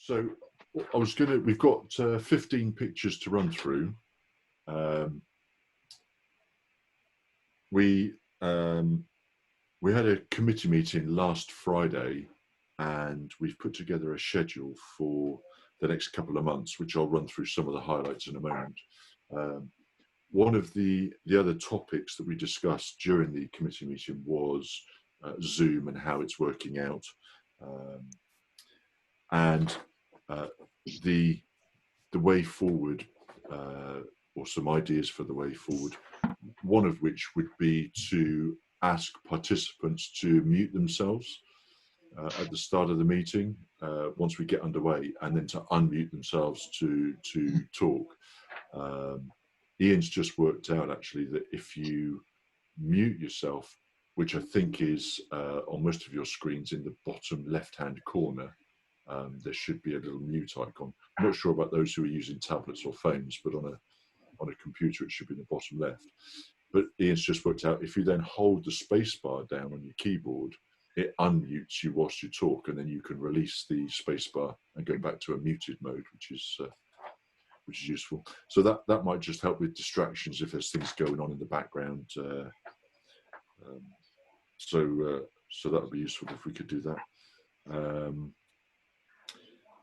So we've got 15 pictures to run through. We had a committee meeting last Friday, and we've put together a schedule for the next couple of months, which I'll run through some of the highlights in a moment. One of the other topics that we discussed during the committee meeting was Zoom and how it's working out, and the way forward, or some ideas for the way forward. One of which would be to ask participants to mute themselves at the start of the meeting once we get underway, and then to unmute themselves to talk. Ian's just worked out actually that if you mute yourself, which I think is on most of your screens in the bottom left-hand corner, there should be a little mute icon. I'm not sure about those who are using tablets or phones, but on a computer it should be in the bottom left. But Ian's just worked out if you then hold the space bar down on your keyboard, it unmutes you whilst you talk, and then you can release the space bar and go back to a muted mode, which is useful. So that might just help with distractions if there's things going on in the background. So that would be useful if we could do that.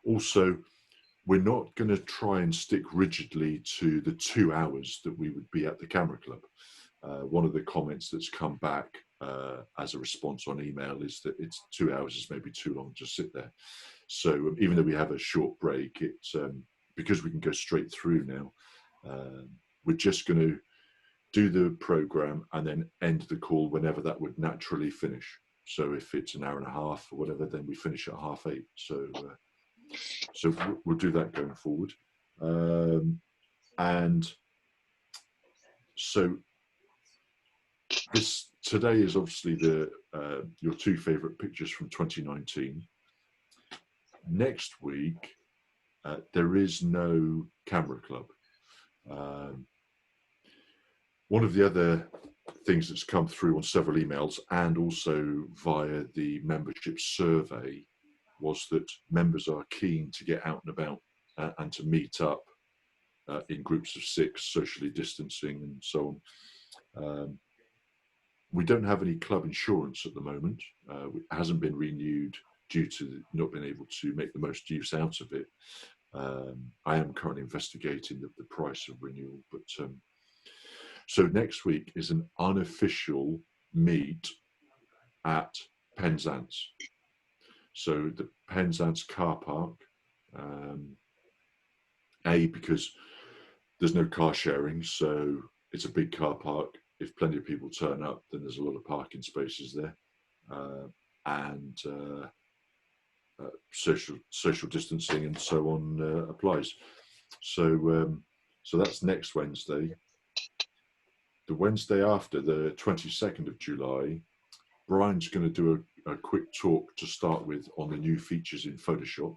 Also, we're not going to try and stick rigidly to the 2 hours that we would be at the Camera Club. One of the comments that's come back as a response on email is that it's 2 hours is maybe too long to sit there. So even though we have a short break, it's because we can go straight through now, we're just going to do the program and then end the call whenever that would naturally finish. So if it's an hour and a half or whatever, then we finish at 8:30. So we'll do that going forward. And so today is obviously your 2 favourite pictures from 2019. Next week, there is no Camera Club. One of the other things that's come through on several emails and also via the membership survey was that members are keen to get out and about and to meet up in groups of 6, socially distancing and so on. We don't have any club insurance at the moment. It hasn't been renewed due to not being able to make the most use out of it. I am currently investigating the price of renewal, but so next week is an unofficial meet at Penzance. So the Penzance car park, because there's no car sharing, so it's a big car park. If plenty of people turn up, then there's a lot of parking spaces there, and social distancing and so on applies. So that's next Wednesday. The Wednesday after, the 22nd of July, Brian's going to do a quick talk to start with on the new features in Photoshop.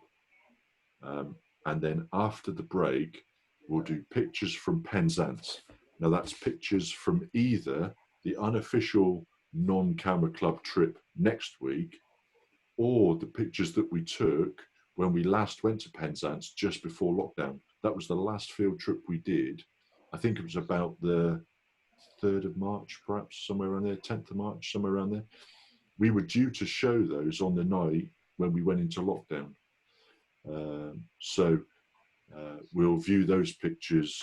And then after the break, we'll do pictures from Penzance. Now that's pictures from either the unofficial non-Camera Club trip next week, or the pictures that we took when we last went to Penzance just before lockdown. That was the last field trip we did. I think it was about the 3rd of March, perhaps, somewhere around there, 10th of March, somewhere around there. We were due to show those on the night when we went into lockdown. So we'll view those pictures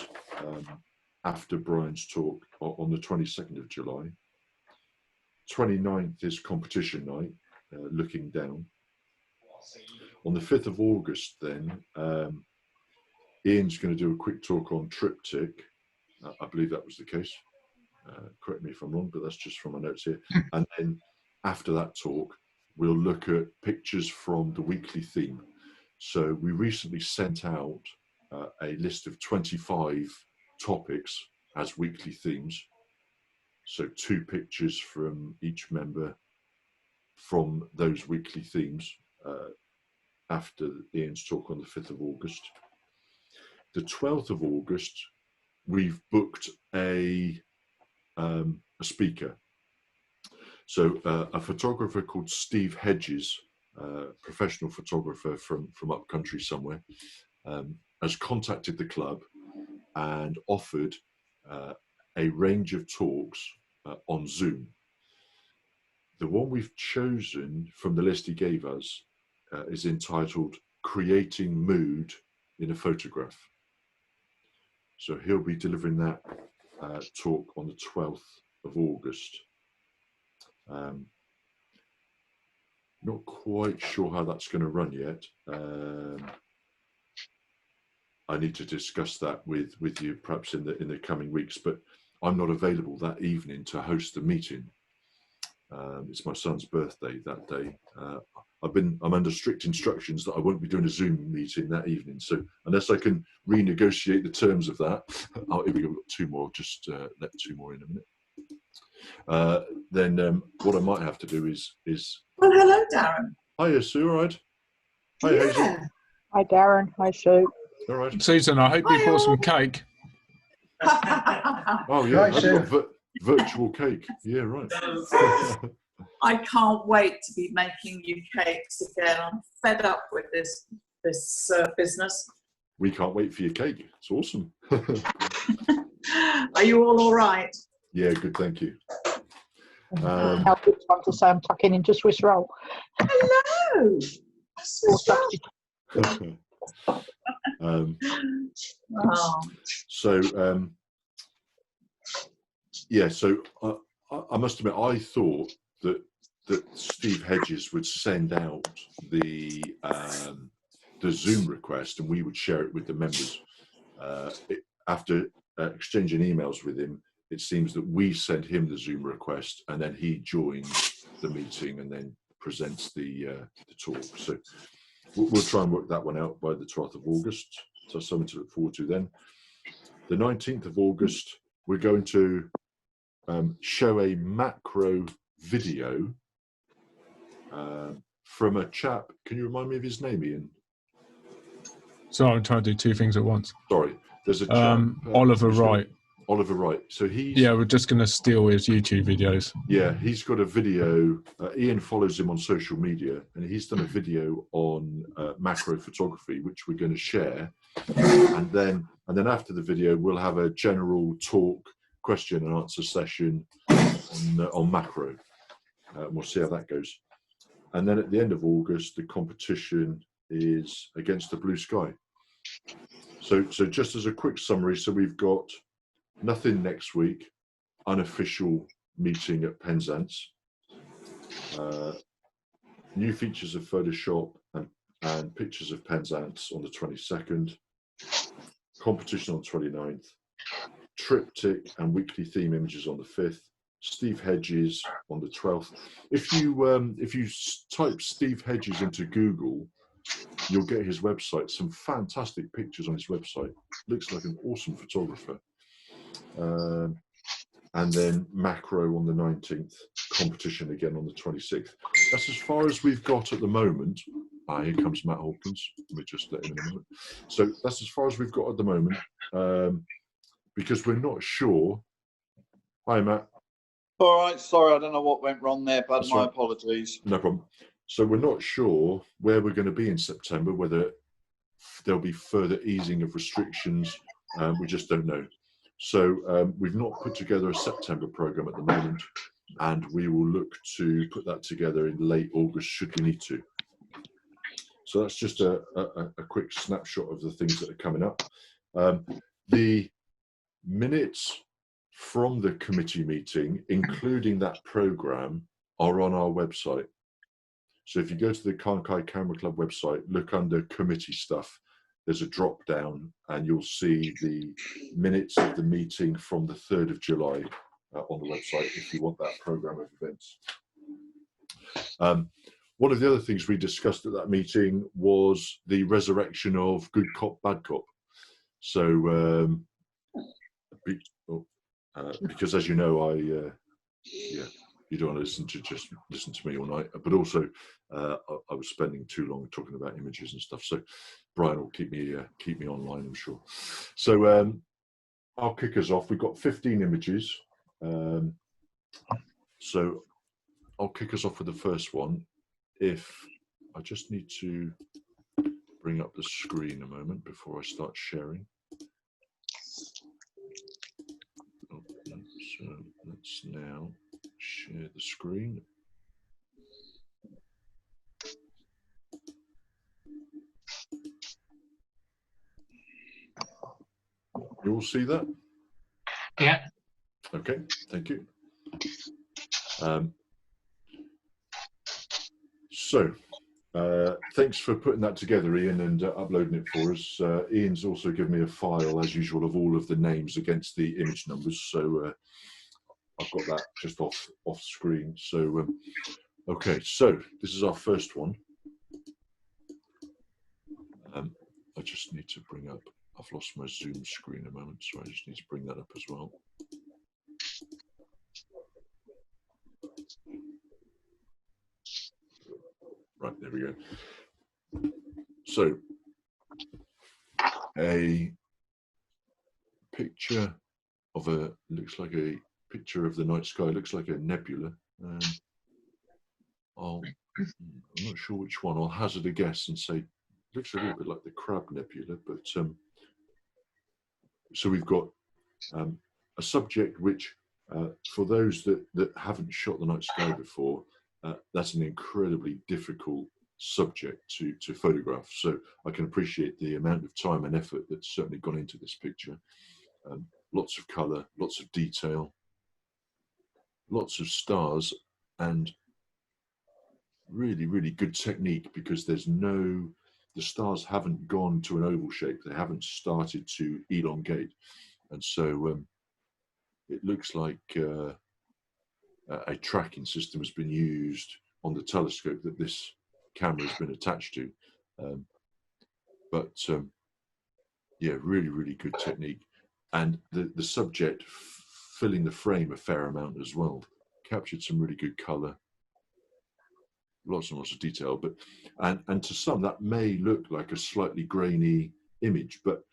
after Brian's talk on the 22nd of July. 29th is competition night, looking down. On the 5th of August then, Ian's going to do a quick talk on triptych. I believe that was the case. Correct me if I'm wrong, but that's just from my notes here. And then after that talk, we'll look at pictures from the weekly theme. So we recently sent out a list of 25 topics as weekly themes. So 2 pictures from each member from those weekly themes after Ian's talk on the 5th of August. The 12th of August, we've booked a speaker. So a photographer called Steve Hedges professional photographer from up country somewhere, has contacted the club and offered a range of talks on Zoom. The one we've chosen from the list he gave us is entitled Creating Mood in a Photograph. So he'll be delivering that talk on the 12th of August. Not quite sure how that's going to run yet. I need to discuss that with you perhaps in the coming weeks, but I'm not available that evening to host the meeting. It's my son's birthday that day. I'm under strict instructions that I won't be doing a Zoom meeting that evening. So unless I can renegotiate the terms of that, here we go, we've got two more, just let two more in a minute. Then what I might have to do is. Well, hello, Darren. Hiya, Sue, all right? Hi, Yeah. Hazel. Hi, Darren. Hi, Sue. All right. Susan, I hope you brought some cake. Oh, yeah, I've got virtual cake. Yeah, right. I can't wait to be making you cakes again. I'm fed up with this business. We can't wait for your cake. It's awesome. Are you all right? Yeah, good, thank you. Now it's time to say I'm tucking into Swiss roll. Hello. Yeah, so I must admit, I thought that Steve Hedges would send out the Zoom request and we would share it with the members. After exchanging emails with him, it seems that we send him the Zoom request and then he joins the meeting and then presents the talk. So we'll try and work that one out by the 12th of August. So something to look forward to then. The 19th of August, we're going to show a macro video from a chap. Can you remind me of his name, Ian? So I'm trying to do two things at once. Sorry, there's a chap. Oliver Wright. Oliver Wright. So he's... Yeah, we're just going to steal his YouTube videos. Yeah, he's got a video. Ian follows him on social media, and he's done a video on macro photography, which we're going to share. And then after the video, we'll have a general talk, question and answer session on macro. We'll see how that goes. And then at the end of August, the competition is against the blue sky. So just as a quick summary, so we've got nothing next week, unofficial meeting at Penzance, new features of Photoshop and pictures of Penzance on the 22nd, competition on the 29th, triptych and weekly theme images on the 5th, Steve Hedges on the 12th. If you type Steve Hedges into Google, you'll get his website, some fantastic pictures on his website. Looks like an awesome photographer. And then macro on the 19th, competition again on the 26th. That's as far as we've got at the moment. Here comes Matt Hawkins. Let me just let him in a moment. So that's as far as we've got at the moment, because we're not sure. Hi, Matt. All right, sorry, I don't know what went wrong there, but my right. apologies. No problem. So we're not sure where we're going to be in September, whether there'll be further easing of restrictions. We just don't know. So we've not put together a September program at the moment, and we will look to put that together in late August should we need to. So that's just a quick snapshot of the things that are coming up. The minutes from the committee meeting, including that program, are on our website. So if you go to the Carnkie Camera Club website, look under committee stuff, there's a drop down and you'll see the minutes of the meeting from the 3rd of July on the website if you want that program of events. One of the other things we discussed at that meeting was the resurrection of Good Cop, Bad Cop. So, because as you know, you don't want to just listen to me all night, but also I was spending too long talking about images and stuff. So Brian will keep me online, I'm sure. So I'll kick us off. We've got 15 images. So I'll kick us off with the first one. If I just need to bring up the screen a moment before I start sharing. Oh, so let's now share the screen. You all see that? Yeah. Okay, thank you. Thanks for putting that together, Ian, and uploading it for us. Ian's also given me a file, as usual, of all of the names against the image numbers. So I've got that just off screen. So, okay, so this is our first one. I just need to bring up, I've lost my Zoom screen a moment, so I just need to bring that up as well. Right, there we go. So, a picture of looks like a picture of the night sky, looks like a nebula. I'm not sure which one. I'll hazard a guess and say, looks a little bit like the Crab Nebula, but so we've got a subject which, for those that haven't shot the night sky before, that's an incredibly difficult subject to photograph. So I can appreciate the amount of time and effort that's certainly gone into this picture. Lots of colour, lots of detail, lots of stars, and really, really good technique, because the stars haven't gone to an oval shape. They haven't started to elongate. And so it looks like a tracking system has been used on the telescope that this camera has been attached to. Yeah, really, really good technique. And the subject filling the frame a fair amount as well. Captured some really good colour. Lots and lots of detail, but and to some that may look like a slightly grainy image, but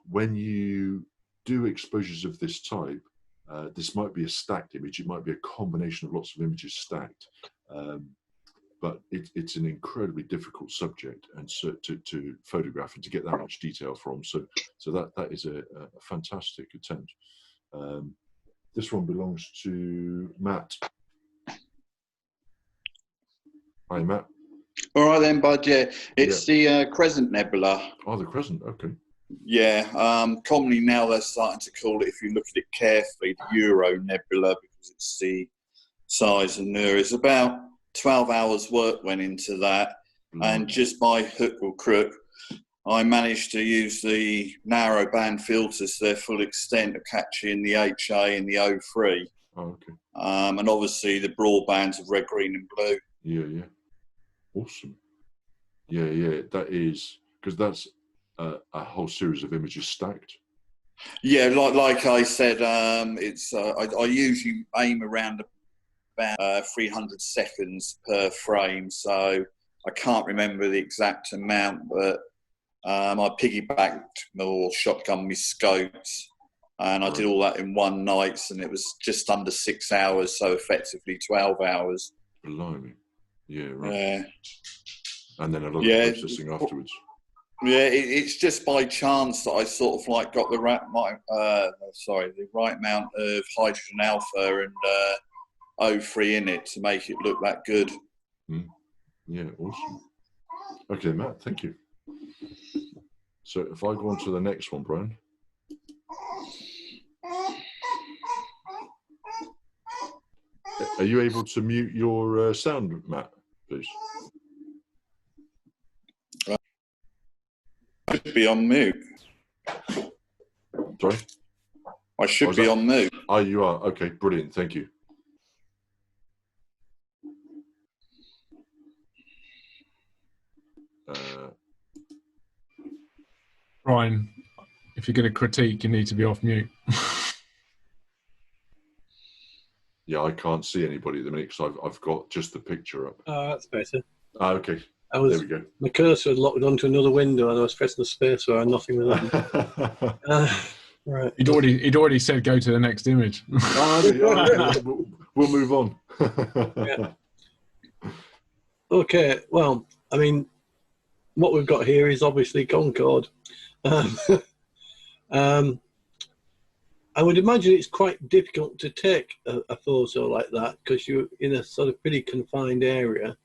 when you do exposures of this type, this might be a stacked image. It might be a combination of lots of images stacked, but it's an incredibly difficult subject and so to photograph and to get that much detail from. So that is a fantastic attempt. This one belongs to Matt. Hi, Matt. All right then, bud. Yeah, it's the Crescent Nebula. Oh, the Crescent. Okay. Yeah. Commonly now they're starting to call it, if you look at it carefully, the Euro Nebula, because it's the size and near. It's about 12 hours work went into that, and just by hook or crook, I managed to use the narrow band filters to their full extent of catching the HA and the O3. Oh, okay. And obviously the broad bands of red, green, and blue. Yeah. Awesome. Yeah. That is, because that's a whole series of images stacked. Yeah, like I said, it's I usually aim around about 300 seconds per frame, so I can't remember the exact amount, but I piggybacked or shotgun my scopes, and I did all that in one night, and it was just under 6 hours, so effectively 12 hours. Blimey. Yeah, right. Yeah. And then a lot of processing afterwards. Yeah, it's just by chance that I sort of like got the right amount of hydrogen alpha and O3 in it to make it look that good. Yeah, awesome. Okay, Matt, thank you. So if I go on to the next one, Brian. Are you able to mute your sound, Matt, please? I should be on mute. Sorry? I should be on mute. Oh, you are? Okay, brilliant. Thank you. Brian, if you're going to critique, you need to be off mute. Yeah, I can't see anybody at the minute because I've got just the picture up. Oh, that's better. Ah, okay. There we go. My cursor had locked onto another window and I was pressing the space bar and nothing was happening. Right. He'd already said go to the next image. We'll move on. Yeah. Okay, well, I mean, what we've got here is obviously Concorde. Um, um, I would imagine it's quite difficult to take a photo like that because you're in a sort of pretty confined area.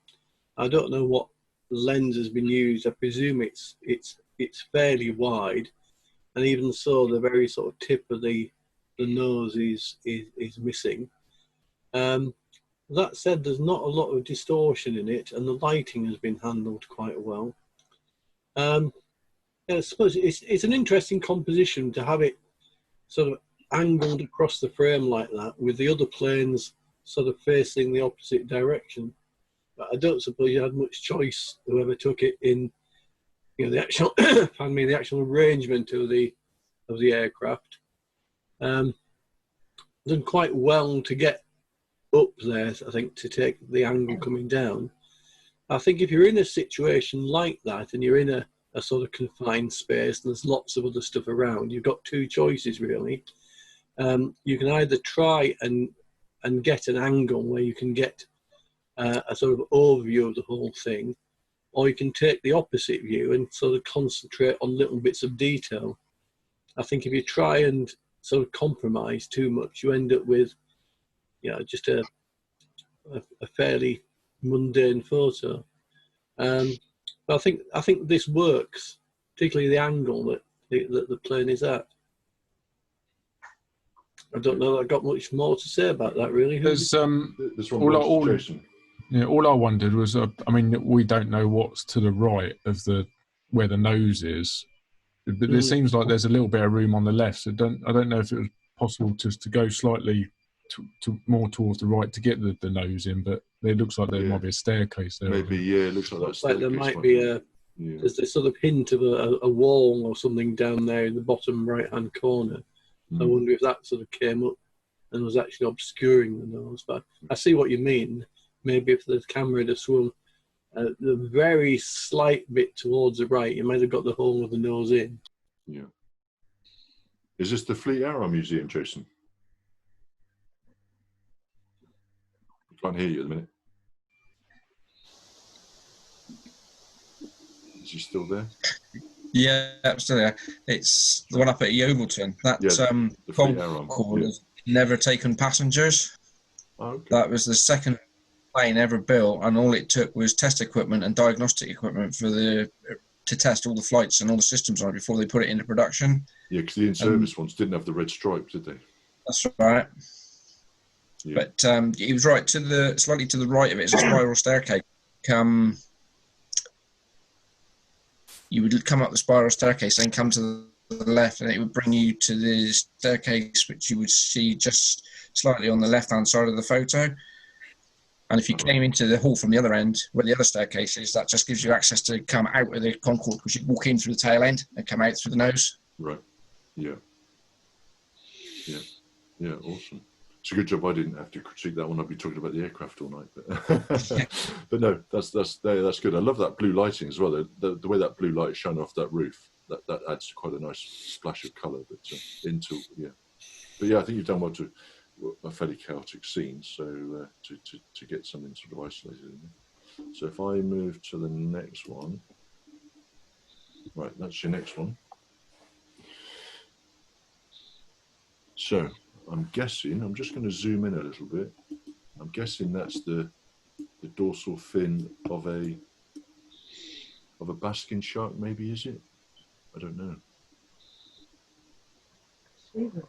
I don't know what lens has been used. I presume it's fairly wide, and even so, the very sort of tip of the nose is missing. That said, there's not a lot of distortion in it, and the lighting has been handled quite well. Yeah, I suppose it's an interesting composition to have it sort of angled across the frame like that, with the other planes sort of facing the opposite direction. But I don't suppose you had much choice, whoever took it, in the actual pardon me, the actual arrangement of the aircraft. Done quite well to get up there, I think, to take the angle coming down. I think if you're in a situation like that and you're in a sort of confined space and there's lots of other stuff around, you've got two choices really. You can either try and get an angle where you can get a sort of overview of the whole thing, or you can take the opposite view and sort of concentrate on little bits of detail. I think if you try and sort of compromise too much, you end up with just a fairly mundane photo. But I think this works, particularly the angle that the plane is at. I don't know that I've got much more to say about that, really. There's This one, Jason. Yeah, all I wondered was, I mean, we don't know what's to the right of where the nose is, but it seems like there's a little bit of room on the left. So I don't know if it was possible just to go slightly to more towards the right to get the nose in, but it looks like there might be a staircase there. Maybe, it looks like that. Looks like there might be there's a sort of hint of a wall or something down there in the bottom right-hand corner. I wonder if that sort of came up and was actually obscuring the nose. But I see what you mean. Maybe if the camera had swung the very slight bit towards the right, you might have got the whole of the nose in. Yeah. Is this the Fleet Aero Museum, Jason? I can't hear you at the minute. Is he still there? Yeah, absolutely. It's the one up at Yeovilton. That the Fleet Aero. Concorde has never taken passengers. Oh, okay. That was the second plane ever built, and all it took was test equipment and diagnostic equipment to test all the flights and all the systems on it before they put it into production. Yeah, because the in-service ones didn't have the red stripe, did they? That's right. Yeah. But he was right slightly to the right of it. It's a spiral staircase. You would come up the spiral staircase, then come to the left, and it would bring you to the staircase, which you would see just slightly on the left-hand side of the photo. And if you came into the hall from the other end, where the other staircase is, that just gives you access to come out of the Concorde, because you walk in through the tail end and come out through the nose. Right. Yeah. Yeah. Yeah. Awesome. It's a good job I didn't have to critique that one. I'd be talking about the aircraft all night. But, but no, that's good. I love that blue lighting as well. The way that blue light is shining off that roof, that adds quite a nice splash of colour. But But yeah, I think you've done well to a fairly chaotic scene, so to get something sort of isolated in there. So if I move to the next one, right, that's your next one. So I'm guessing, I'm just going to zoom in a little bit. I'm guessing that's the dorsal fin of a basking shark, maybe, is it? I don't know.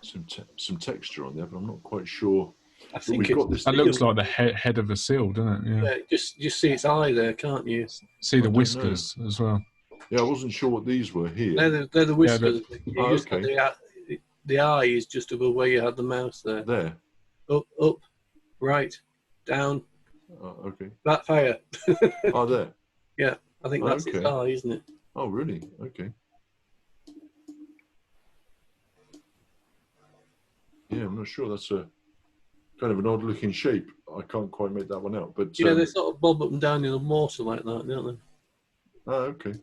Some texture on there, but I'm not quite sure. I think that looks like the head of a seal, doesn't it? Yeah. Just see its eye there, can't you? See the whiskers as well. Yeah, I wasn't sure what these were here. They're the whiskers. Yeah, okay. The eye is just above where you had the mouse there. There. Up, right, down. Okay. That fire. Oh, there. Yeah, I think that's its eye, isn't it? Oh, really? Okay. Yeah, I'm not sure. That's a kind of an odd-looking shape. I can't quite make that one out. But yeah, they sort of bob up and down in the water like that, don't they? Oh, okay.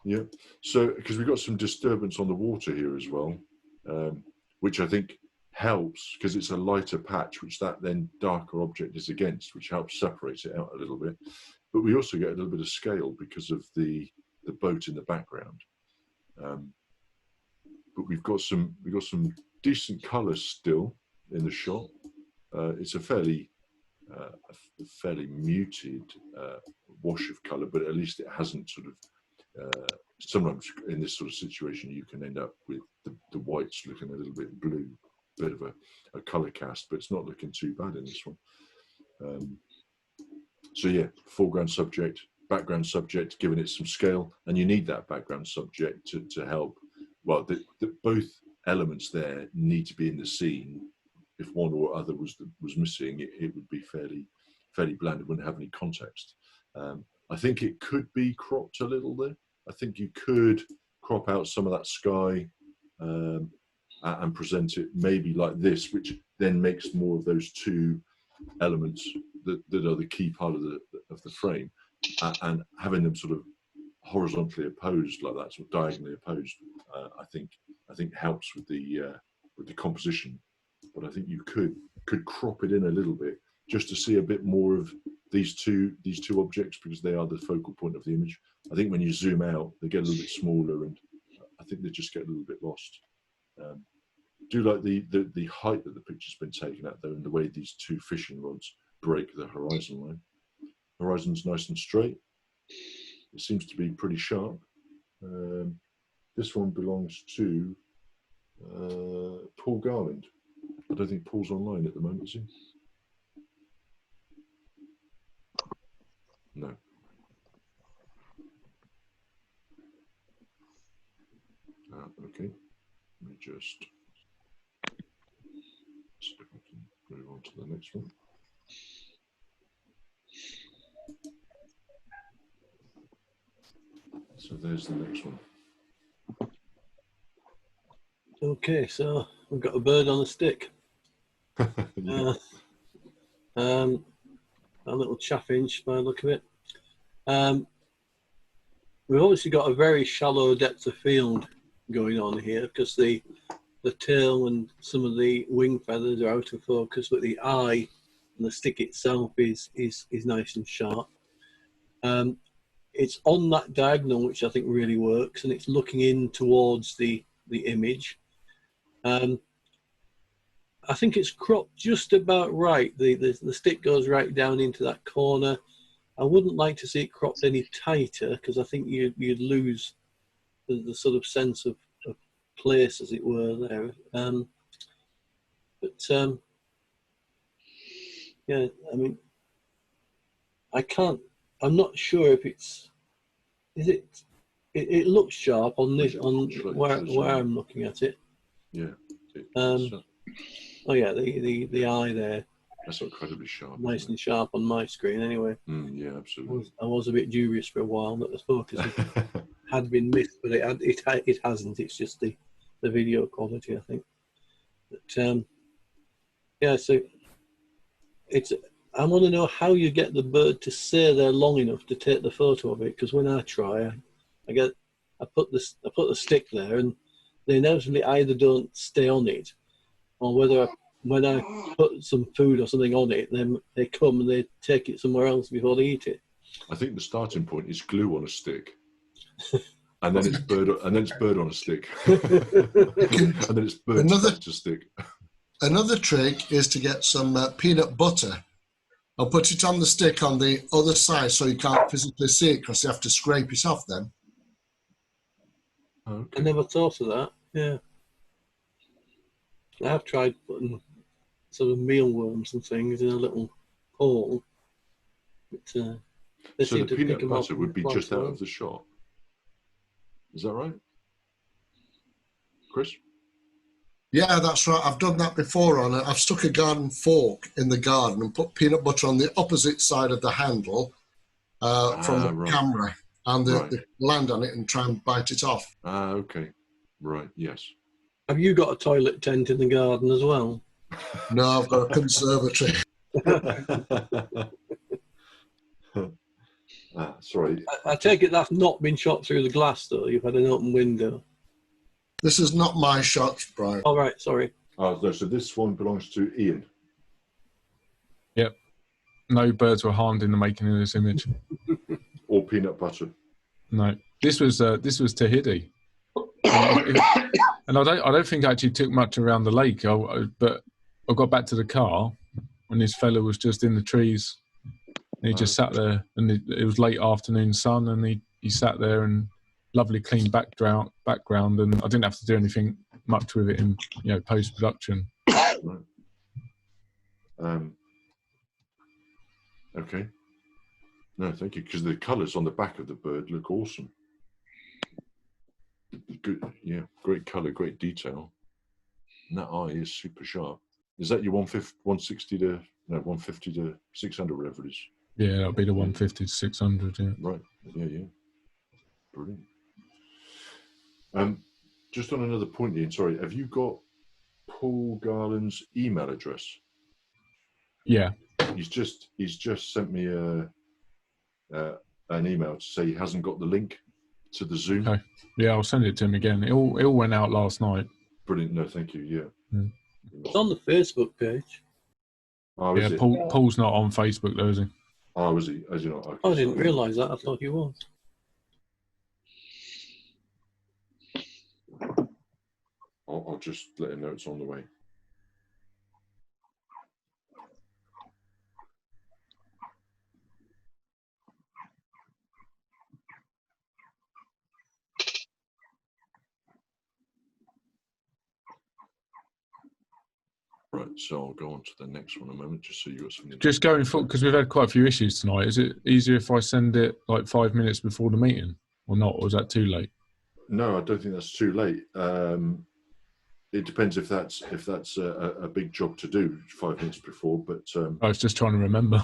Yeah. So, because we've got some disturbance on the water here as well, which I think helps because it's a lighter patch, which that then darker object is against, which helps separate it out a little bit. but we also get a little bit of scale because of the boat in the background. But we've got some decent colours still in the shot. It's a fairly muted wash of colour, but at least it hasn't sort of. Sometimes in this sort of situation, you can end up with the whites looking a little bit blue, bit of a colour cast, but it's not looking too bad in this one. So yeah, foreground subject, background subject, giving it some scale, and you need that background subject to help. Well, both elements there need to be in the scene. If one or other was missing, it would be fairly bland. It wouldn't have any context. I think it could be cropped a little there. I think you could crop out some of that sky and present it maybe like this, which then makes more of those two elements that are the key part of the frame, and having them sort of horizontally opposed like that, sort of diagonally opposed. I think helps with the composition. But I think you could crop it in a little bit just to see a bit more of these two objects, because they are the focal point of the image. I think when you zoom out, they get a little bit smaller, and I think they just get a little bit lost. Do like the height that the picture's been taken at, though, and the way these two fishing rods break the horizon line. Horizon's nice and straight. It seems to be pretty sharp. This one belongs to Paul Garland. I don't think Paul's online at the moment, is he? No. Okay. Let me just see if I can move on to the next one. So there's the next one. Okay, so we've got a bird on a stick. Yeah. A little chaffinch by the look of it. We've obviously got a very shallow depth of field going on here, because the tail and some of the wing feathers are out of focus, but the eye and the stick itself is nice and sharp. It's on that diagonal, which I think really works, and it's looking in towards the image. I think it's cropped just about right. The stick goes right down into that corner. I wouldn't like to see it cropped any tighter, because I think you'd lose the sort of sense of place, as it were, there. Yeah, I mean, I'm not sure if it looks sharp on this, on where I'm looking at it. Yeah. Oh yeah, the eye there. That's incredibly sharp. Nice and sharp on my screen, anyway. Yeah, absolutely. I was a bit dubious for a while that the focus had been missed, but it hasn't. It's just the video quality, I think. But yeah, so I want to know how you get the bird to stay there long enough to take the photo of it, because when I try, I put the stick there, and they inevitably either don't stay on it, or when I put some food or something on it, then they come and they take it somewhere else before they eat it. I think the starting point is glue on a stick, and then it's bird on a stick, and then it's bird stuck to stick. Another trick is to get some peanut butter. I'll put it on the stick on the other side, so you can't physically see it, because you have to scrape it off then. Okay. I never thought of that. Yeah, I've tried putting sort of mealworms and things in a little hole. But, so the peanut butter would be just out of the shot. Is that right, Chris? Yeah, that's right. I've done that before. I've stuck a garden fork in the garden and put peanut butter on the opposite side of the handle from the camera, and the land on it, and try and bite it off. Okay. Right, yes. Have you got a toilet tent in the garden as well? No, I've got a conservatory. Sorry. I take it that's not been shot through the glass, though. You've had an open window. This is not my shot, Brian. All right, sorry. No, so this one belongs to Ian. Yep. No birds were harmed in the making of this image. peanut butter. No, this was Tahiti, and I don't think I actually took much around the lake. But I got back to the car, and this fella was just in the trees. And he just sat there, and it was late afternoon sun, and he sat there and lovely clean background, and I didn't have to do anything much with it in post production. Right. Okay. No, thank you. Because the colours on the back of the bird look awesome. Good, yeah, great colour, great detail. And that eye is super sharp. Is that your 150 to 600, whatever it is? Yeah, that'll be the 150 to 600. Yeah. Right. Yeah. Brilliant. Just on another point, Ian. Sorry, have you got Paul Garland's email address? Yeah. He's just sent me an email to say he hasn't got the link to the Zoom. Okay. Yeah, I'll send it to him again. It all went out last night. Brilliant. No, thank you. Yeah. It's on the Facebook page. Oh, yeah, is it? Paul's not on Facebook though, is he? Oh, is he? As you know, okay, I didn't realise that. I thought he was. I'll just let him know it's on the way. Right, so I'll go on to the next one a moment, just so you got something. Just going forward, because we've had quite a few issues tonight. Is it easier if I send it like 5 minutes before the meeting, or not? Or is that too late? No, I don't think that's too late. It depends if that's a big job to do 5 minutes before. But I was just trying to remember.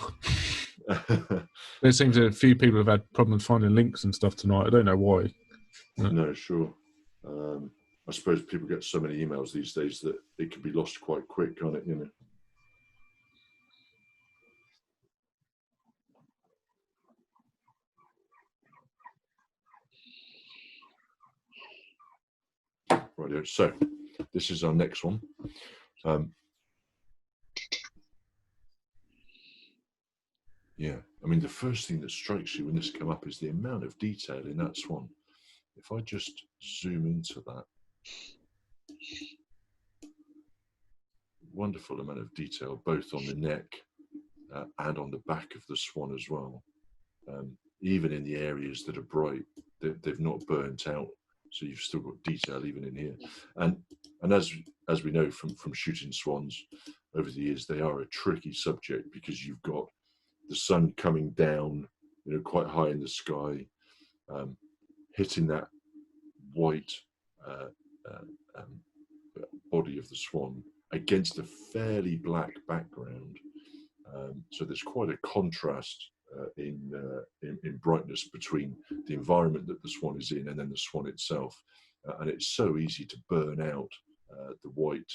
There seems that a few people have had problems finding links and stuff tonight. I don't know why. No, sure. I suppose people get so many emails these days that it can be lost quite quick, can't it? Right. So this is our next one. Yeah, I mean, the first thing that strikes you when this come up is the amount of detail in that swan. If I just zoom into that, wonderful amount of detail, both on the neck and on the back of the swan as well. Even in the areas that are bright, they've not burnt out, so you've still got detail even in here. And as we know from shooting swans over the years, they are a tricky subject because you've got the sun coming down, quite high in the sky, hitting that white body of the swan against a fairly black background. So there's quite a contrast in brightness between the environment that the swan is in and then the swan itself. And it's so easy to burn out the white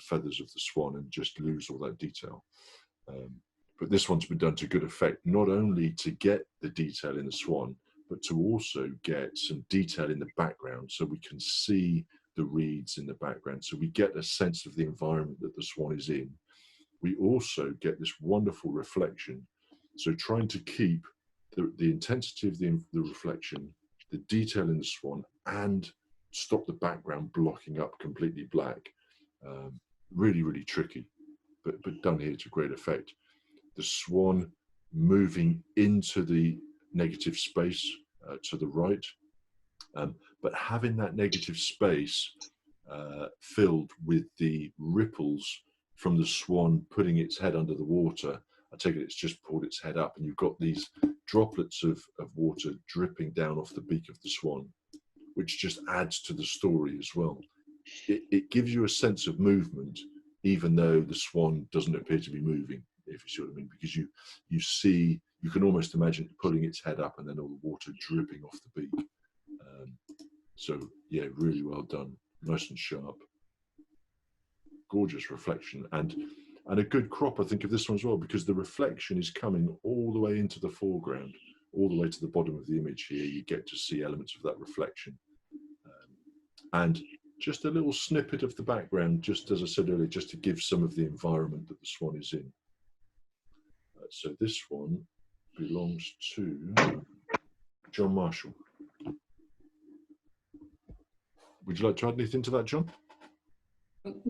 feathers of the swan and just lose all that detail. But this one's been done to good effect, not only to get the detail in the swan, but to also get some detail in the background so we can see the reeds in the background. So we get a sense of the environment that the swan is in. We also get this wonderful reflection. So trying to keep the intensity of the reflection, the detail in the swan, and stop the background blocking up completely black. Really, really tricky, but done here to great effect. The swan moving into the negative space to the right, but having that negative space filled with the ripples from the swan putting its head under the water. I take it it's just pulled its head up, and you've got these droplets of water dripping down off the beak of the swan, which just adds to the story as well. It gives you a sense of movement, even though the swan doesn't appear to be moving, if you see what I mean, because you can almost imagine it pulling its head up and then all the water dripping off the beak. So yeah, really well done, nice and sharp, gorgeous reflection, and a good crop, I think, of this one as well, because the reflection is coming all the way into the foreground, all the way to the bottom of the image here. You get to see elements of that reflection, and just a little snippet of the background, just as I said earlier, just to give some of the environment that the swan is in. So this one belongs to John Marshall. Would you like to add anything to that, John?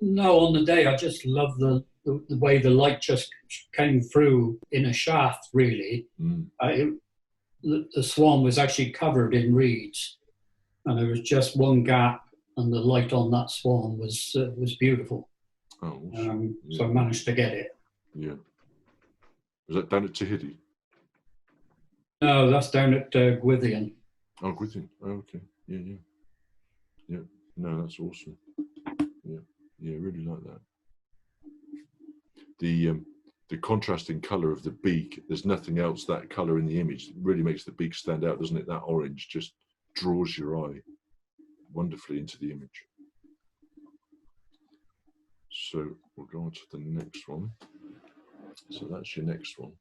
No, on the day, I just love the way the light just came through in a shaft, really. The swan was actually covered in reeds, and there was just one gap, and the light on that swan was beautiful. Oh, awesome. So I managed to get it. Yeah. Was that down at Tahiti? No, that's down at Gwithian. Oh, Gwithian. Oh, okay. Yeah. No, that's awesome. Yeah, really like that. The contrasting colour of the beak, there's nothing else that colour in the image. It really makes the beak stand out, doesn't it? That orange just draws your eye wonderfully into the image. So we'll go on to the next one. So that's your next one.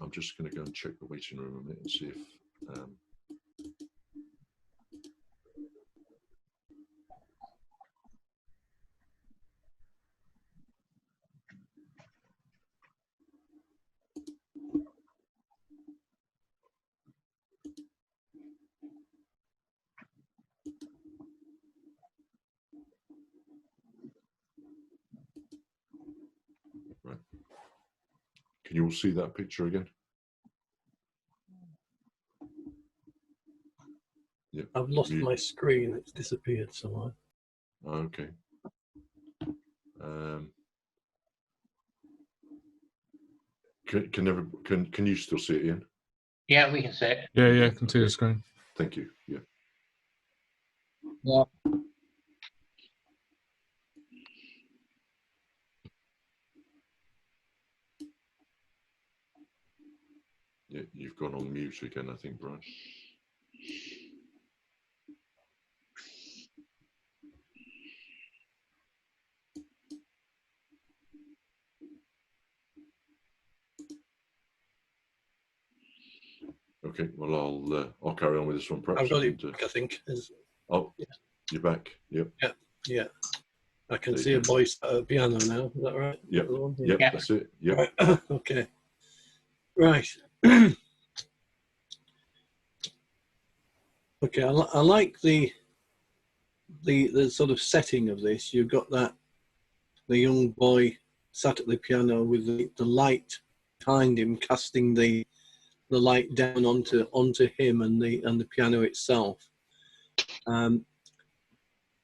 I'm just going to go and check the waiting room a minute and see if right. Can you all see that picture again? Yeah. I've lost my screen. It's disappeared somewhere. Okay. Can you still see it, Ian? Yeah, we can see it. Yeah, I can see the screen. Thank you. Yeah. Yeah. Yeah, you've gone on mute again, I think, Brian. Okay, well, I'll carry on with this one. Perhaps I've got it, I think. Oh, yeah. You're back. Yep. Yeah. I can see a voice at a piano now. Is that right? Yep. Yep. That's it. Yep. Right. Okay. Right. Okay. I like the sort of setting of this. You've got the young boy sat at the piano with the light behind him, casting the light down onto him and the piano itself.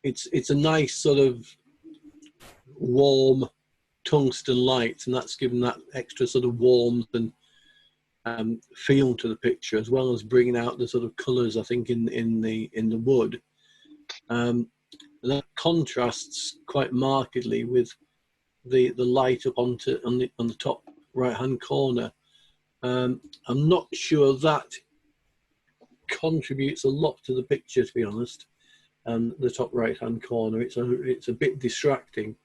It's a nice sort of warm tungsten light, and that's given that extra sort of warmth and feel to the picture, as well as bringing out the sort of colours, I think, in the wood. And that contrasts quite markedly with the light up on the top right hand corner. I'm not sure that contributes a lot to the picture, to be honest. The top right hand corner, it's a bit distracting,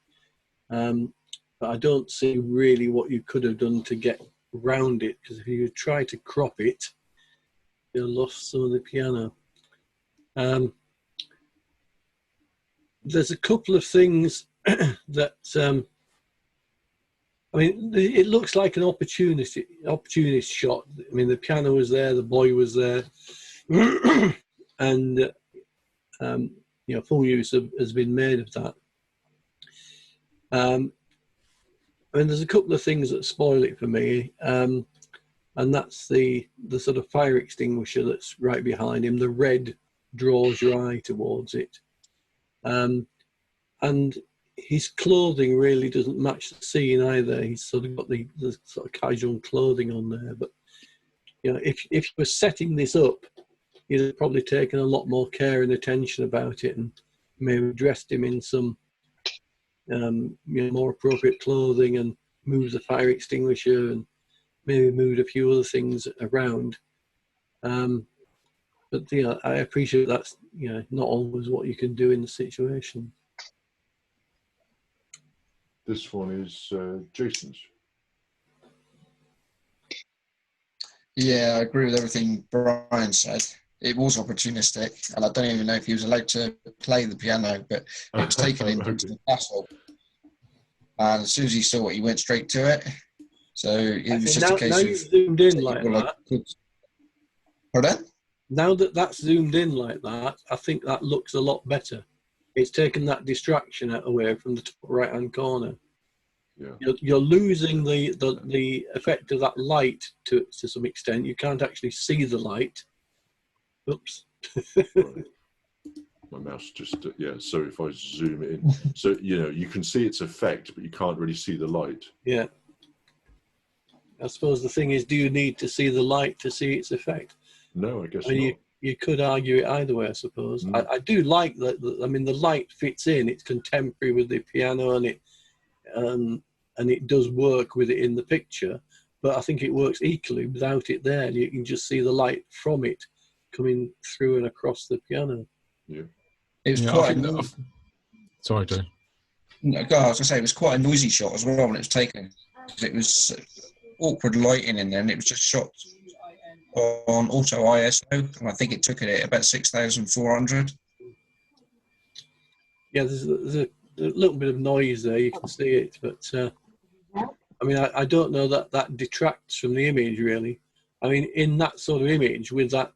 but I don't see really what you could have done to get around it, because if you try to crop it, you'll lost some of the piano. There's a couple of things that I mean, it looks like an opportunist shot. I mean, the piano was there, the boy was there, and full use has been made of that. I mean, there's a couple of things that spoil it for me, and that's the sort of fire extinguisher that's right behind him. The red draws your eye towards it, and his clothing really doesn't match the scene either. He's sort of got the sort of casual clothing on there, but if you were setting this up, you'd have probably taken a lot more care and attention about it, and maybe dressed him in some more appropriate clothing, and moved the fire extinguisher, and maybe moved a few other things around. But I appreciate that's not always what you can do in the situation. This one is Jason's. Yeah, I agree with everything Brian said. It was opportunistic, and I don't even know if he was allowed to play the piano, but it was taken into the castle. And as soon as he saw it, he went straight to it. So it was just a case now of you've zoomed in like that. Pardon? Now that that's zoomed in like that, I think that looks a lot better. It's taken that distraction away from the top right-hand corner. Yeah. You're losing the effect of that light to some extent. You can't actually see the light. Oops. Right. My mouse just so if I zoom it in, so you can see its effect, but you can't really see the light. Yeah. I suppose the thing is, do you need to see the light to see its effect? No, I guess I mean, not. you could argue it either way, I suppose. I do like that. I mean, the light fits in. It's contemporary with the piano, and it does work with it in the picture. But I think it works equally without it there. You can just see the light from it coming through and across the piano. Yeah. It was quite. Sorry, Joe. No, go on, I was going to say it was quite a noisy shot as well when it was taken. It was awkward lighting in there, and it was just shot on auto ISO, and I think it took it at about 6,400. Yeah, there's a little bit of noise there. You can see it, but I mean, I don't know that detracts from the image really. I mean, in that sort of image with that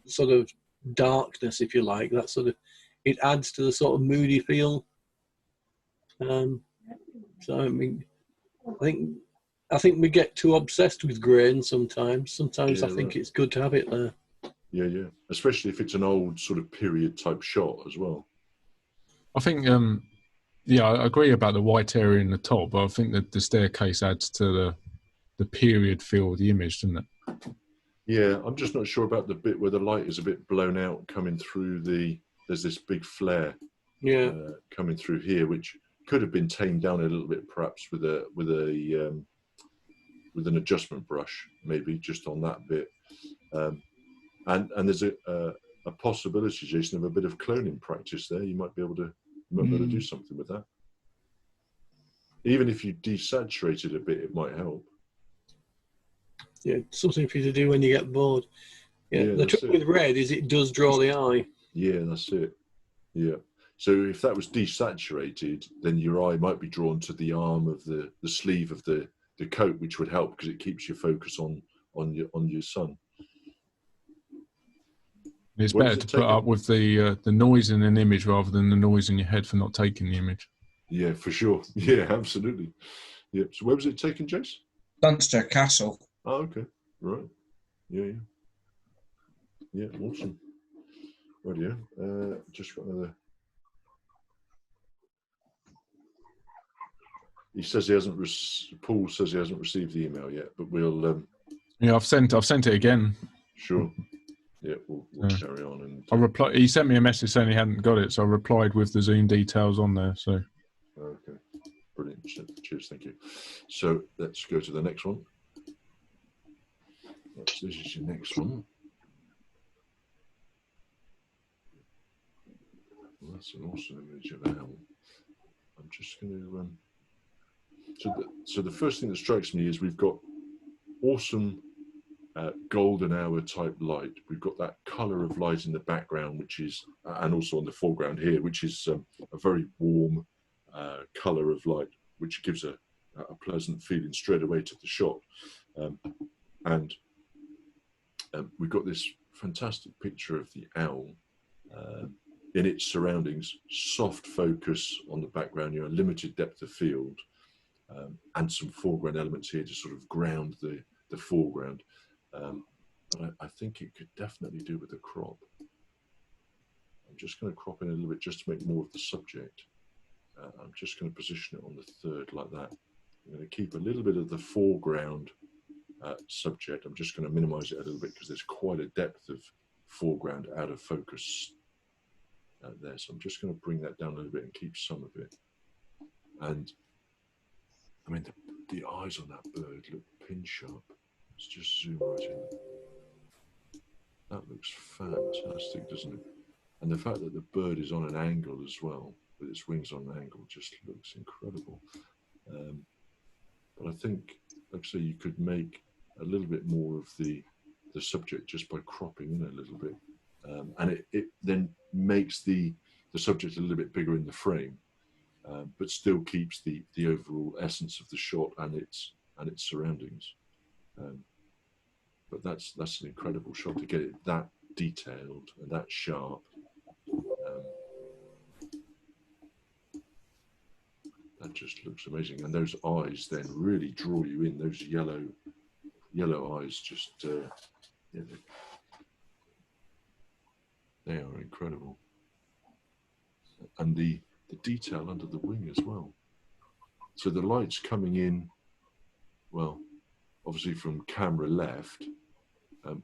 sort of darkness, if you like, that sort of, it adds to the sort of moody feel. So I mean, I think we get too obsessed with grain sometimes. Sometimes I think it's good to have it there. Yeah, yeah. Especially if it's an old sort of period type shot as well. I think, I agree about the white area in the top, but I think that the staircase adds to the period feel of the image, doesn't it? Yeah, I'm just not sure about the bit where the light is a bit blown out coming through there's this big flare coming through here, which could have been tamed down a little bit, perhaps with an adjustment brush, maybe just on that bit. And there's a possibility, Jason, of a bit of cloning practice there. You might be able to do something with that. Even if you desaturate it a bit, it might help. Yeah, something for you to do when you get bored. Yeah, the trick with red is it does draw the eye. Yeah, that's it. Yeah. So if that was desaturated, then your eye might be drawn to the arm of the sleeve of the coat, which would help because it keeps your focus on your son. It's better to put up with the noise in an image rather than the noise in your head for not taking the image. Yeah, for sure. Yeah, absolutely. Yeah. So where was it taken, Jace? Dunster Castle. Oh, okay. Right. Yeah, yeah. Yeah, awesome. Right, yeah. Just got another. He says he hasn't. Paul says he hasn't received the email yet, but we'll. Yeah, I've sent it again. Sure. Yeah, we'll carry on. And I reply. He sent me a message saying he hadn't got it, so I replied with the Zoom details on there. So. Okay, brilliant. Cheers, thank you. So let's go to the next one. This is your next one. Well, that's an awesome image of an owl. I'm just going to. So the first thing that strikes me is we've got awesome golden hour type light. We've got that color of light in the background, which is, and also on the foreground here, which is a very warm color of light, which gives a pleasant feeling straight away to the shot. And we've got this fantastic picture of the owl in its surroundings, soft focus on the background, limited depth of field, and some foreground elements here to sort of ground the foreground. But I think it could definitely do with a crop. I'm just going to crop in a little bit just to make more of the subject. I'm just going to position it on the third like that. I'm going to keep a little bit of the foreground subject. I'm just going to minimize it a little bit because there's quite a depth of foreground out of focus there. So I'm just going to bring that down a little bit and keep some of it. And I mean, the eyes on that bird look pin sharp. Let's just zoom right in. That looks fantastic, doesn't it? And the fact that the bird is on an angle as well, with its wings on an angle, just looks incredible. But I think, like I say, you could make a little bit more of the subject just by cropping in a little bit. And it then makes the subject a little bit bigger in the frame. but still keeps the overall essence of the shot and its surroundings. But that's an incredible shot to get it that detailed and that sharp. That just looks amazing, and those eyes then really draw you in. Those yellow eyes just yeah, they are incredible, and the detail under the wing as well. So the light's coming in, well, obviously from camera left.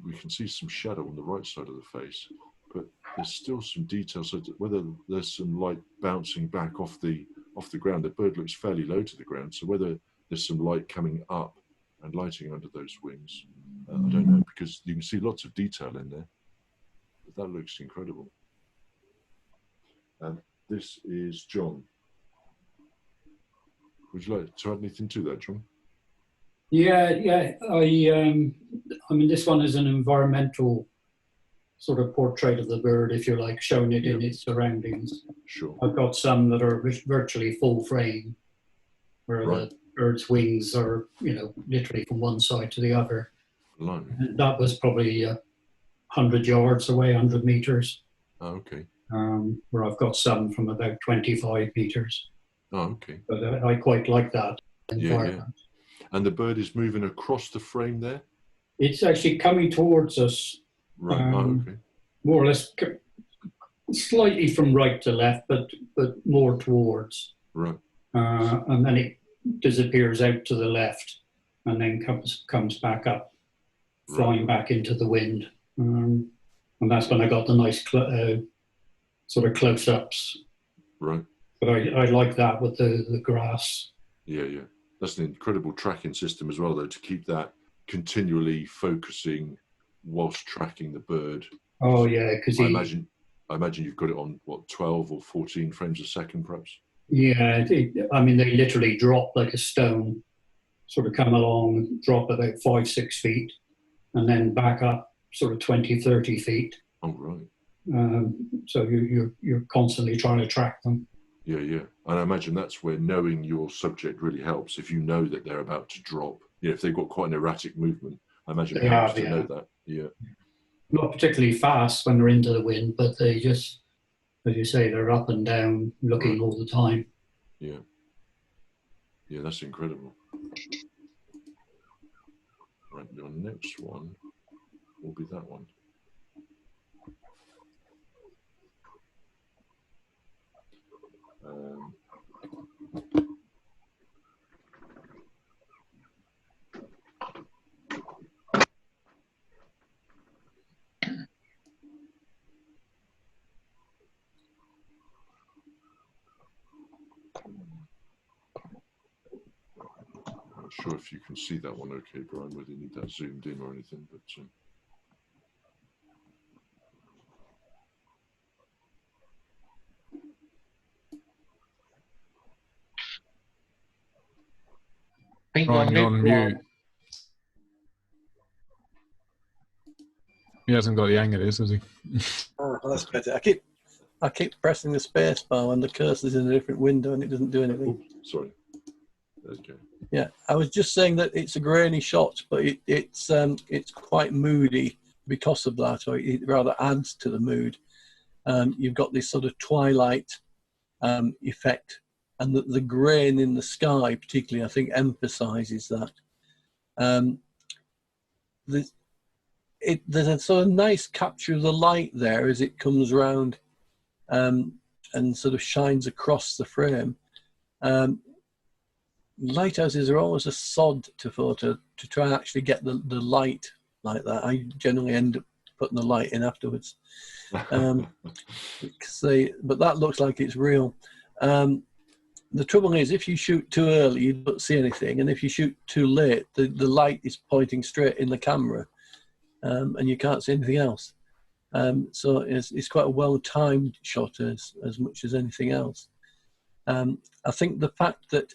We can see some shadow on the right side of the face, but there's still some detail. So whether there's some light bouncing back off the ground, the bird looks fairly low to the ground. So whether there's some light coming up and lighting under those wings, I don't know, because you can see lots of detail in there. But that looks incredible. This is John. Would you like to add anything to that, John? Yeah. I mean, this one is an environmental sort of portrait of the bird, if you like, showing it in its surroundings. Sure. I've got some that are virtually full frame, where the bird's wings are, literally from one side to the other. And that was probably 100 yards away, 100 meters. Oh, okay. Where I've got some from about 25 meters. Oh, okay. But I quite like that environment. Yeah. And the bird is moving across the frame there? It's actually coming towards us. Right. Okay. More or less, slightly from right to left, but more towards. Right. And then it disappears out to the left, and then comes back up, flying back into the wind. And that's when I got the nice sort of close-ups. Right. But I like that with the grass. Yeah. That's an incredible tracking system as well, though, to keep that continually focusing whilst tracking the bird. Oh yeah, because I imagine you've got it on what, 12 or 14 frames a second, perhaps. Yeah, I mean they literally drop like a stone, sort of come along, drop about 5-6 feet, and then back up sort of 20-30 feet. Oh right. So you're constantly trying to track them. Yeah. And I imagine that's where knowing your subject really helps. If you know that they're about to drop, if they've got quite an erratic movement, I imagine it helps to know that. Yeah. Not particularly fast when they're into the wind, but they just, as you say, they're up and down, looking all the time. Yeah. Yeah, that's incredible. Right, your next one will be that one. Not sure if you can see that one okay, Brian, whether you need that zoomed in or anything, but Brian, you're on mute. He hasn't got the hang of this, has he? Oh, that's better. I keep pressing the space bar when the cursor's in a different window and it doesn't do anything. Oops, sorry. Okay. Yeah, I was just saying that it's a grainy shot, but it's quite moody because of that, or it rather adds to the mood. You've got this sort of twilight effect, and the grain in the sky, particularly, I think, emphasises that. There's a sort of nice capture of the light there as it comes round and sort of shines across the frame. Lighthouses are always a sod to photo to try and actually get the light like that. I generally end up putting the light in afterwards. But that looks like it's real. The trouble is, if you shoot too early, you don't see anything, and if you shoot too late, the light is pointing straight in the camera, and you can't see anything else. So it's quite a well-timed shot as much as anything else. I think the fact that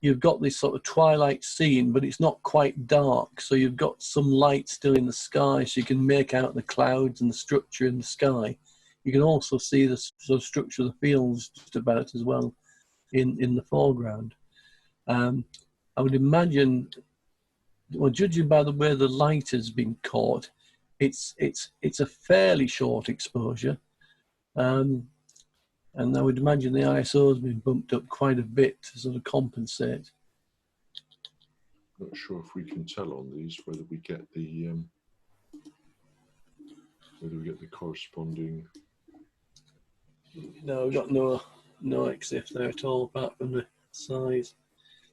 you've got this sort of twilight scene, but it's not quite dark, so you've got some light still in the sky, so you can make out the clouds and the structure in the sky. You can also see the sort of structure of the fields just about as well. in the foreground. I would imagine, well, judging by the way the light has been caught, it's a fairly short exposure, and I would imagine the ISO has been bumped up quite a bit to sort of compensate. Not sure if we can tell on these whether we get the corresponding. No, we've got no EXIF there at all, apart from the size.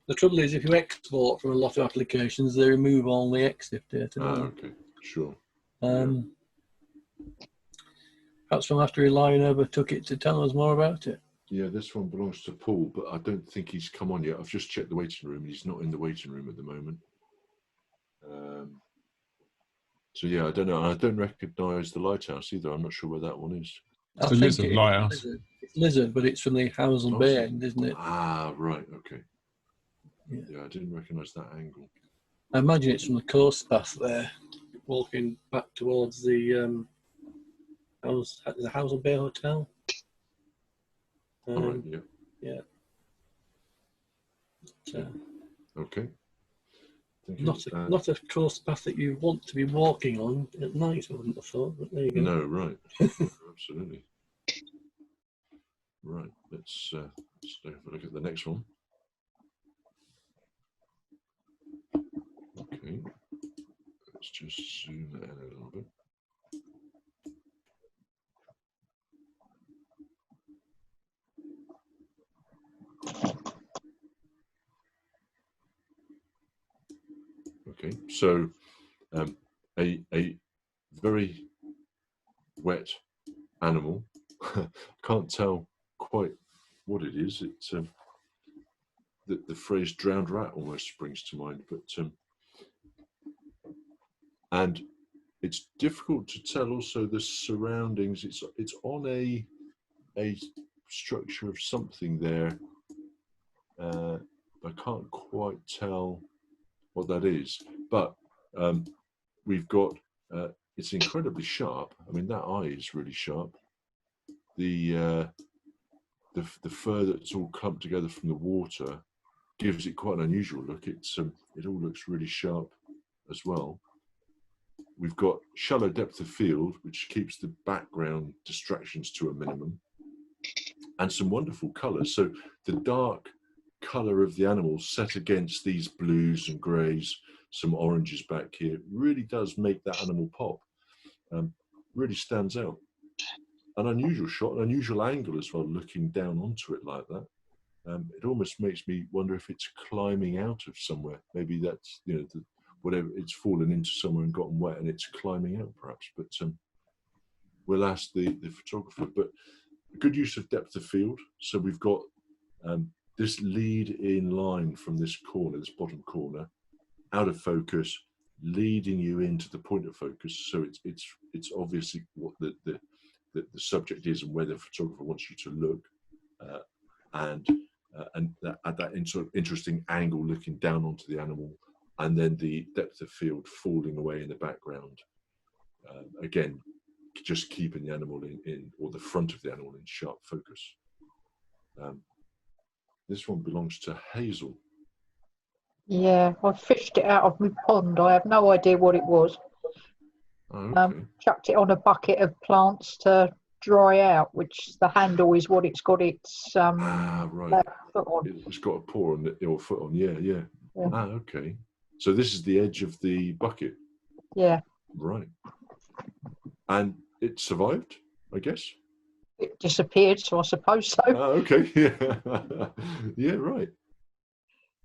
The trouble is, if you export from a lot of applications, they remove all the EXIF data. Okay, sure. Perhaps we'll have to rely on whoever took it to tell us more about it. Yeah, this one belongs to Paul, but I don't think he's come on yet. I've just checked the waiting room. He's not in the waiting room at the moment. So yeah, I don't know. I don't recognise the lighthouse either. I'm not sure where that one is. It's the Lizard lighthouse. It's Lizard, but it's from the Howsel Bay end, isn't it? Ah, right. Okay. Yeah, I didn't recognise that angle. I imagine it's from the coast path there, walking back towards the Howsel Bay Hotel. Right, yeah. So, okay. Not a coast path that you want to be walking on at night, I wouldn't have thought, but there you go. No, right. Absolutely. Right, let's have a look at the next one. Okay, let's just zoom that in a little bit. Okay, so a very wet animal. Can't tell quite what it is. It's the phrase "drowned rat" almost springs to mind, but and it's difficult to tell. Also, the surroundings. It's on a structure of something there. I can't quite tell what that is, but we've got it's incredibly sharp. I mean, that eye is really sharp. The fur that's all clumped together from the water gives it quite an unusual look. It all looks really sharp as well. We've got shallow depth of field, which keeps the background distractions to a minimum, and some wonderful colours. So the dark colour of the animal set against these blues and greys, some oranges back here, really does make that animal pop. Really stands out. An unusual shot, an unusual angle as well, looking down onto it like that. It almost makes me wonder if it's climbing out of somewhere. Maybe that's, whatever, it's fallen into somewhere and gotten wet and it's climbing out perhaps. But we'll ask the photographer. But good use of depth of field. So we've got this lead in line from this corner, this bottom corner, out of focus, leading you into the point of focus. So it's obviously what the subject is and where the photographer wants you to look, and at that sort of interesting angle, looking down onto the animal, and then the depth of field falling away in the background. Again, just keeping the animal in or the front of the animal in sharp focus. This one belongs to Hazel. Yeah, I fished it out of my pond. I have no idea what it was. Oh, okay. Chucked it on a bucket of plants to dry out, which the handle is what it's got its right. left foot on. It's got a paw on it, or foot on. Yeah. Okay. So this is the edge of the bucket. Yeah. Right. And it survived, I guess. It disappeared, so I suppose so. Okay. Yeah. Yeah. Right.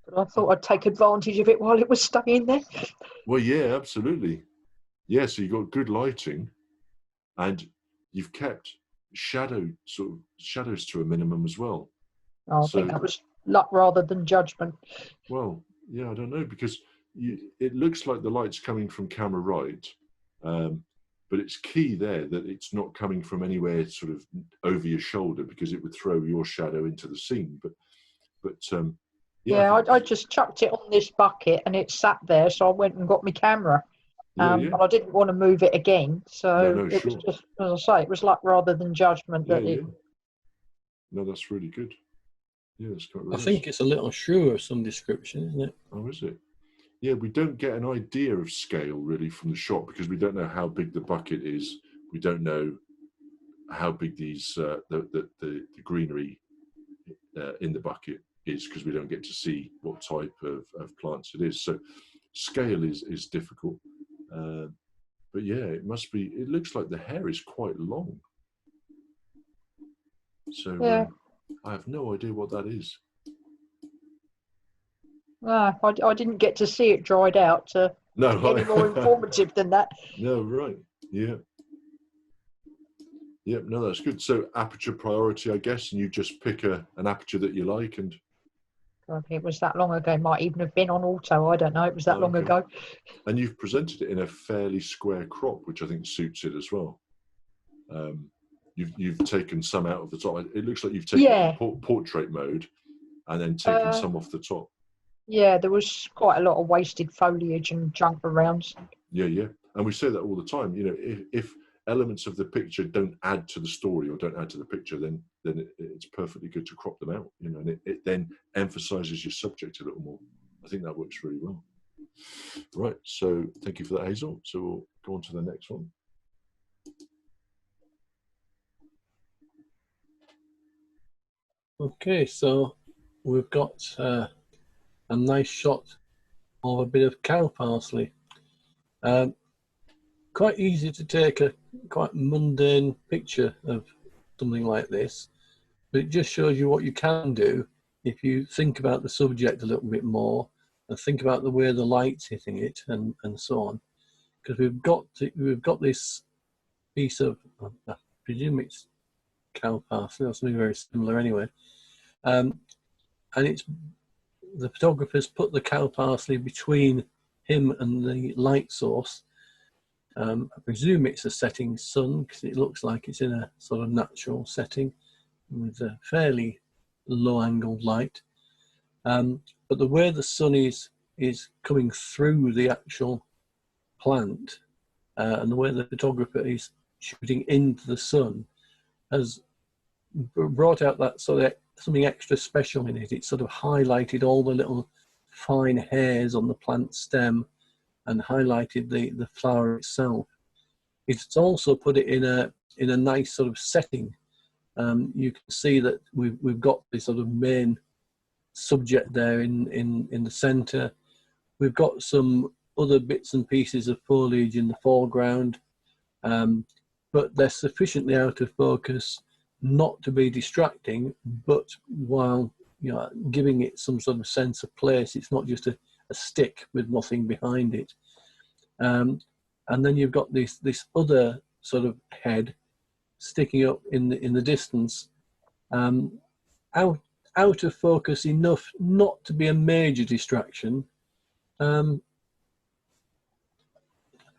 But I thought I'd take advantage of it while it was staying there. Well, yeah, absolutely. Yeah, so you've got good lighting, and you've kept shadows to a minimum as well. I think that was luck rather than judgment. Well, yeah, I don't know, because it looks like the light's coming from camera right, but it's key there that it's not coming from anywhere sort of over your shoulder, because it would throw your shadow into the scene. But yeah, I just chucked it on this bucket and it sat there, so I went and got my camera. And I didn't want to move it again, so it was just, as I say, it was luck rather than judgment. No, that's really good. Yeah, it's quite I think it's a little shrew of some description, isn't it? Oh, is it? Yeah, we don't get an idea of scale really from the shot because we don't know how big the bucket is. We don't know how big these the greenery in the bucket is because we don't get to see what type of plants it is. So scale is difficult. But yeah, it must be. It looks like the hair is quite long. So Yeah. I have no idea what that is. No, I didn't get to see it dried out to No, any more informative than that. No, right. Yeah. Yeah, no, that's good. So aperture priority, I guess, and you just pick an aperture that you like and... It was that long ago. It might even have been on auto. I don't know. It was that long ago. And you've presented it in a fairly square crop, which I think suits it as well. You've taken some out of the top. It looks like you've taken it in portrait mode and then taken some off the top. Yeah, there was quite a lot of wasted foliage and junk around. Yeah, yeah. And we say that all the time. You know, if elements of the picture don't add to the story or don't add to the picture, then it's perfectly good to crop them out. You know, and it then emphasizes your subject a little more. I think that works really well. Right. So thank you for that, Hazel. So we'll go on to the next one. Okay, so we've got a nice shot of a bit of cow parsley. Quite easy to take a quite mundane picture of something like this, but it just shows you what you can do if you think about the subject a little bit more and think about the way the light's hitting it and so on. Because we've got this piece of, I presume it's cow parsley or something very similar anyway, and it's the photographer's put the cow parsley between him and the light source. I presume it's a setting sun because it looks like it's in a sort of natural setting with a fairly low angled light. But the way the sun is coming through the actual plant and the way the photographer is shooting into the sun has brought out that sort of something extra special in it. It sort of highlighted all the little fine hairs on the plant stem and highlighted the flower itself. It's also put it in a nice sort of setting. You can see that we've got the sort of main subject there in the centre. We've got some other bits and pieces of foliage in the foreground, but they're sufficiently out of focus not to be distracting, but while giving it some sort of sense of place. It's not just a stick with nothing behind it. And then you've got this other sort of head sticking up in the distance, out of focus enough not to be a major distraction.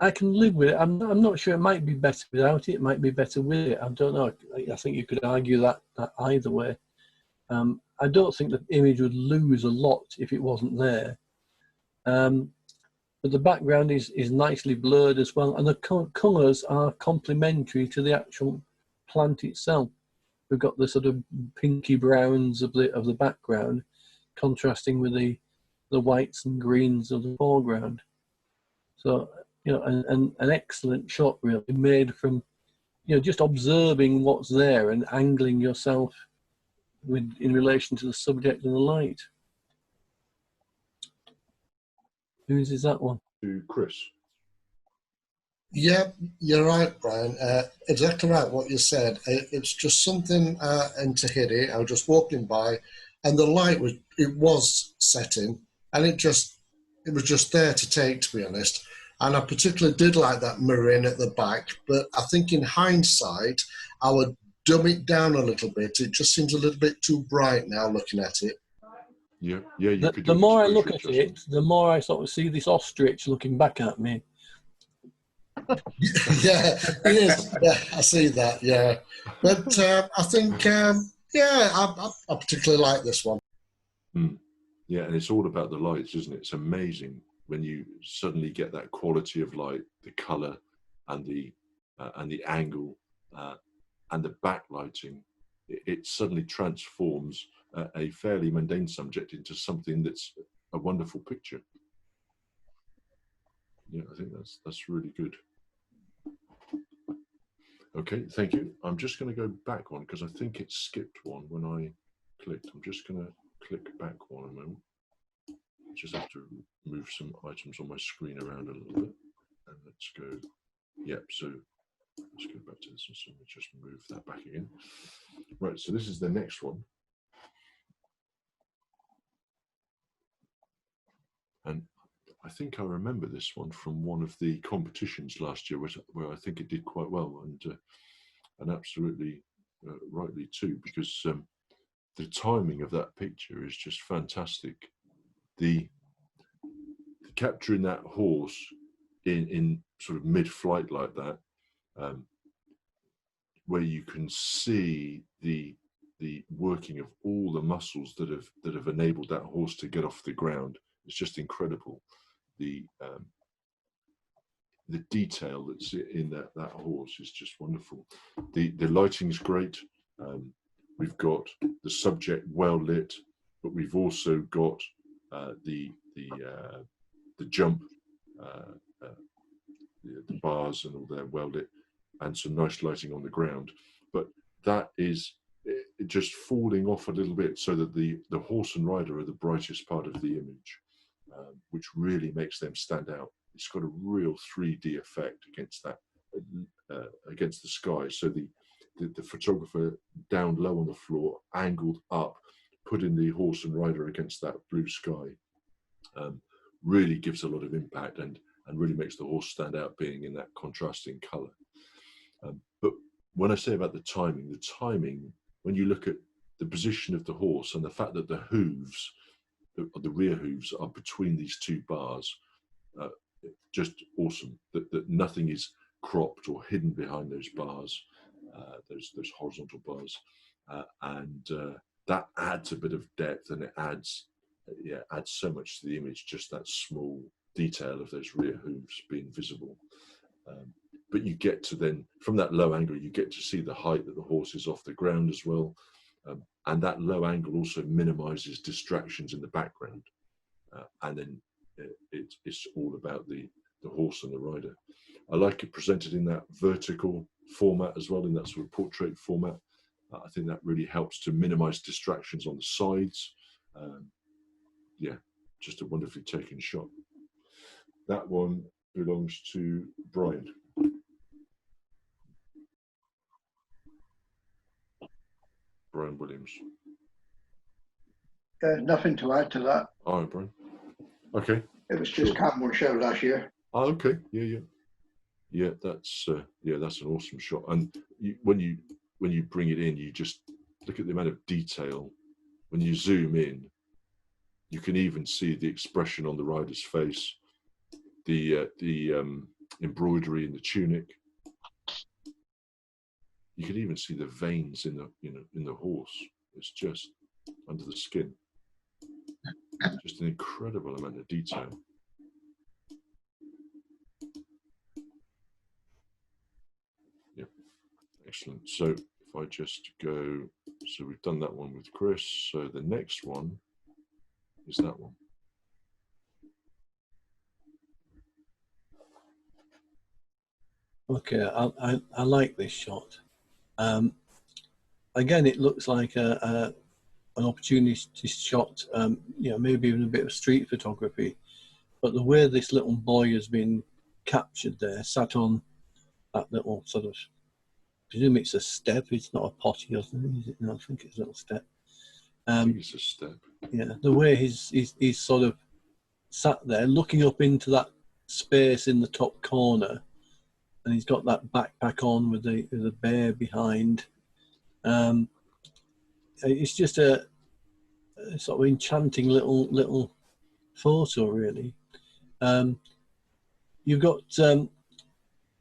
I can live with it. I'm not sure. It might be better without it. It might be better with it. I don't know. I think you could argue that either way. I don't think the image would lose a lot if it wasn't there. But the background is nicely blurred as well, and the colours are complementary to the actual plant itself. We've got the sort of pinky browns of the background, contrasting with the whites and greens of the foreground. So an excellent shot really made from just observing what's there and angling yourself in relation to the subject and the light. Whose is that one? To Chris. Yeah, you're right, Brian. Exactly right what you said. It's just something, and to hit it, I was just walking by, and the light was setting, and it was just there to take, to be honest. And I particularly did like that mirror in at the back, but I think in hindsight, I would dumb it down a little bit. It just seems a little bit too bright now looking at it. Yeah. The more I look at it, the more I sort of see this ostrich looking back at me. Yeah, it is. Yeah, I see that. Yeah, but I think I particularly like this one. Yeah, and it's all about the lights, isn't it? It's amazing when you suddenly get that quality of light, the color, and the angle, and the backlighting. It suddenly transforms a fairly mundane subject into something that's a wonderful picture. Yeah, I think that's really good. Okay, thank you. I'm just going to go back one because I think it skipped one when I clicked. I'm just going to click back one a moment. Just have to move some items on my screen around a little bit. And let's go, yep, so let's go back to this one. So let me just move that back again. Right, so this is the next one. And I think I remember this one from one of the competitions last year, where I think it did quite well, and absolutely rightly too, because the timing of that picture is just fantastic. The capturing that horse in sort of mid-flight like that, where you can see the working of all the muscles that have enabled that horse to get off the ground. It's just incredible. The detail that's in that horse is just wonderful. The lighting's great. We've got the subject well lit, but we've also got the jump, the bars and all that well lit, and some nice lighting on the ground. But that is just falling off a little bit so that the horse and rider are the brightest part of the image, which really makes them stand out. It's got a real 3D effect against that, against the sky. So the photographer down low on the floor, angled up, putting the horse and rider against that blue sky, really gives a lot of impact and really makes the horse stand out, being in that contrasting color. But when I say about the timing, when you look at the position of the horse and the fact that the hooves, the rear hooves, are between these two bars, just awesome. That nothing is cropped or hidden behind those bars, those horizontal bars, and that adds a bit of depth, and it adds so much to the image. Just that small detail of those rear hooves being visible. But you get to then, from that low angle, you get to see the height that the horse is off the ground as well. And that low angle also minimizes distractions in the background. And then it's all about the horse and the rider. I like it presented in that vertical format as well, in that sort of portrait format. I think that really helps to minimize distractions on the sides. Yeah, just a wonderfully taken shot. That one belongs to Brian. Brian Williams. Nothing to add to that. All right, Brian. Okay. It was just Cameron show last year. Oh, okay. Yeah. That's an awesome shot. And when you bring it in, you just look at the amount of detail. When you zoom in, you can even see the expression on the rider's face, the embroidery in the tunic. You can even see the veins in the horse. It's just under the skin. Just an incredible amount of detail. Yeah, excellent. So if I just go, so we've done that one with Chris. So the next one is that one. Okay, I like this shot. Again, it looks like an opportunity shot, maybe even a bit of street photography. But the way this little boy has been captured there, sat on that little sort of, I presume it's a step, it's not a potty or something, is it? No, I think it's a little step. I think it's a step. Yeah, the way he's sort of sat there looking up into that space in the top corner, and he's got that backpack on with the bear behind. It's just a sort of enchanting little photo, really. You've got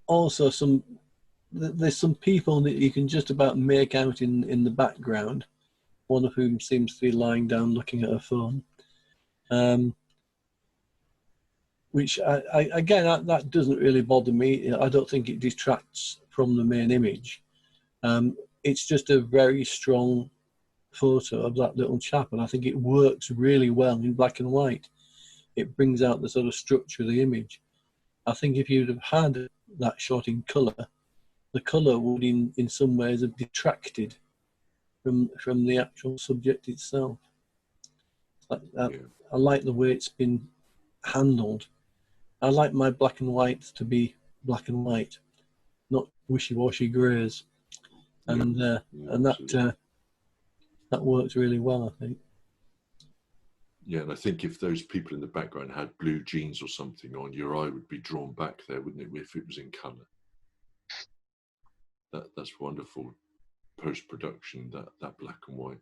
also there's some people that you can just about make out in the background, one of whom seems to be lying down looking at her phone. Which again, that doesn't really bother me. I don't think it detracts from the main image. It's just a very strong photo of that little chap, and I think it works really well in black and white. It brings out the sort of structure of the image. I think if you'd have had that shot in colour, the colour would in some ways have detracted from the actual subject itself. I like the way it's been handled. I like my black and white to be black and white, not wishy-washy greys, and that works really well, I think. Yeah, and I think if those people in the background had blue jeans or something on, your eye would be drawn back there, wouldn't it, if it was in colour? That's wonderful post-production, that black and white.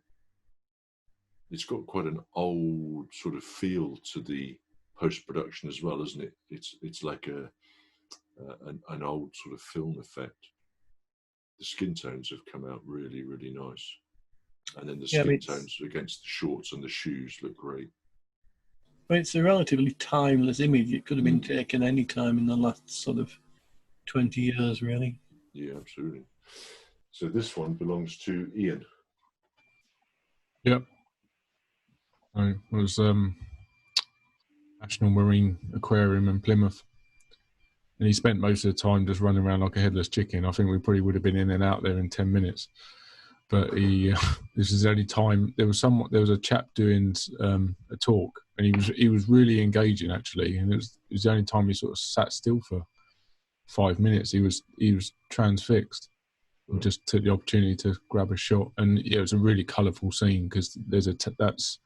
It's got quite an old sort of feel to the post-production as well, isn't it? It's like an old sort of film effect. The skin tones have come out really, really nice. And then the skin tones against the shorts and the shoes look great. Well, it's a relatively timeless image. It could have been taken any time in the last sort of 20 years, really. Yeah, absolutely. So this one belongs to Ian. Yep. It was National Marine Aquarium in Plymouth. And he spent most of the time just running around like a headless chicken. I think we probably would have been in and out there in 10 minutes. But this is the only time there was a chap doing a talk, and he was really engaging actually, and it was the only time he sort of sat still for 5 minutes. He was transfixed. We just took the opportunity to grab a shot, and yeah, it was a really colourful scene because there's that's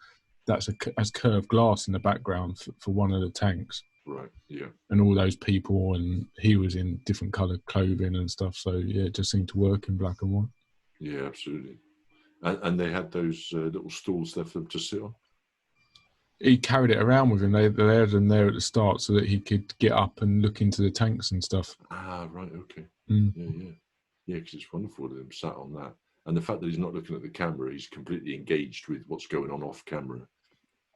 curved glass in the background for one of the tanks. Right. Yeah. And all those people, and he was in different coloured clothing and stuff. So yeah, it just seemed to work in black and white. Yeah, absolutely. And they had those little stools there for them to sit on? He carried it around with him. They had them there at the start so that he could get up and look into the tanks and stuff. Ah, right, okay. Mm. Yeah, because it's wonderful to them sat on that. And the fact that he's not looking at the camera, he's completely engaged with what's going on off camera,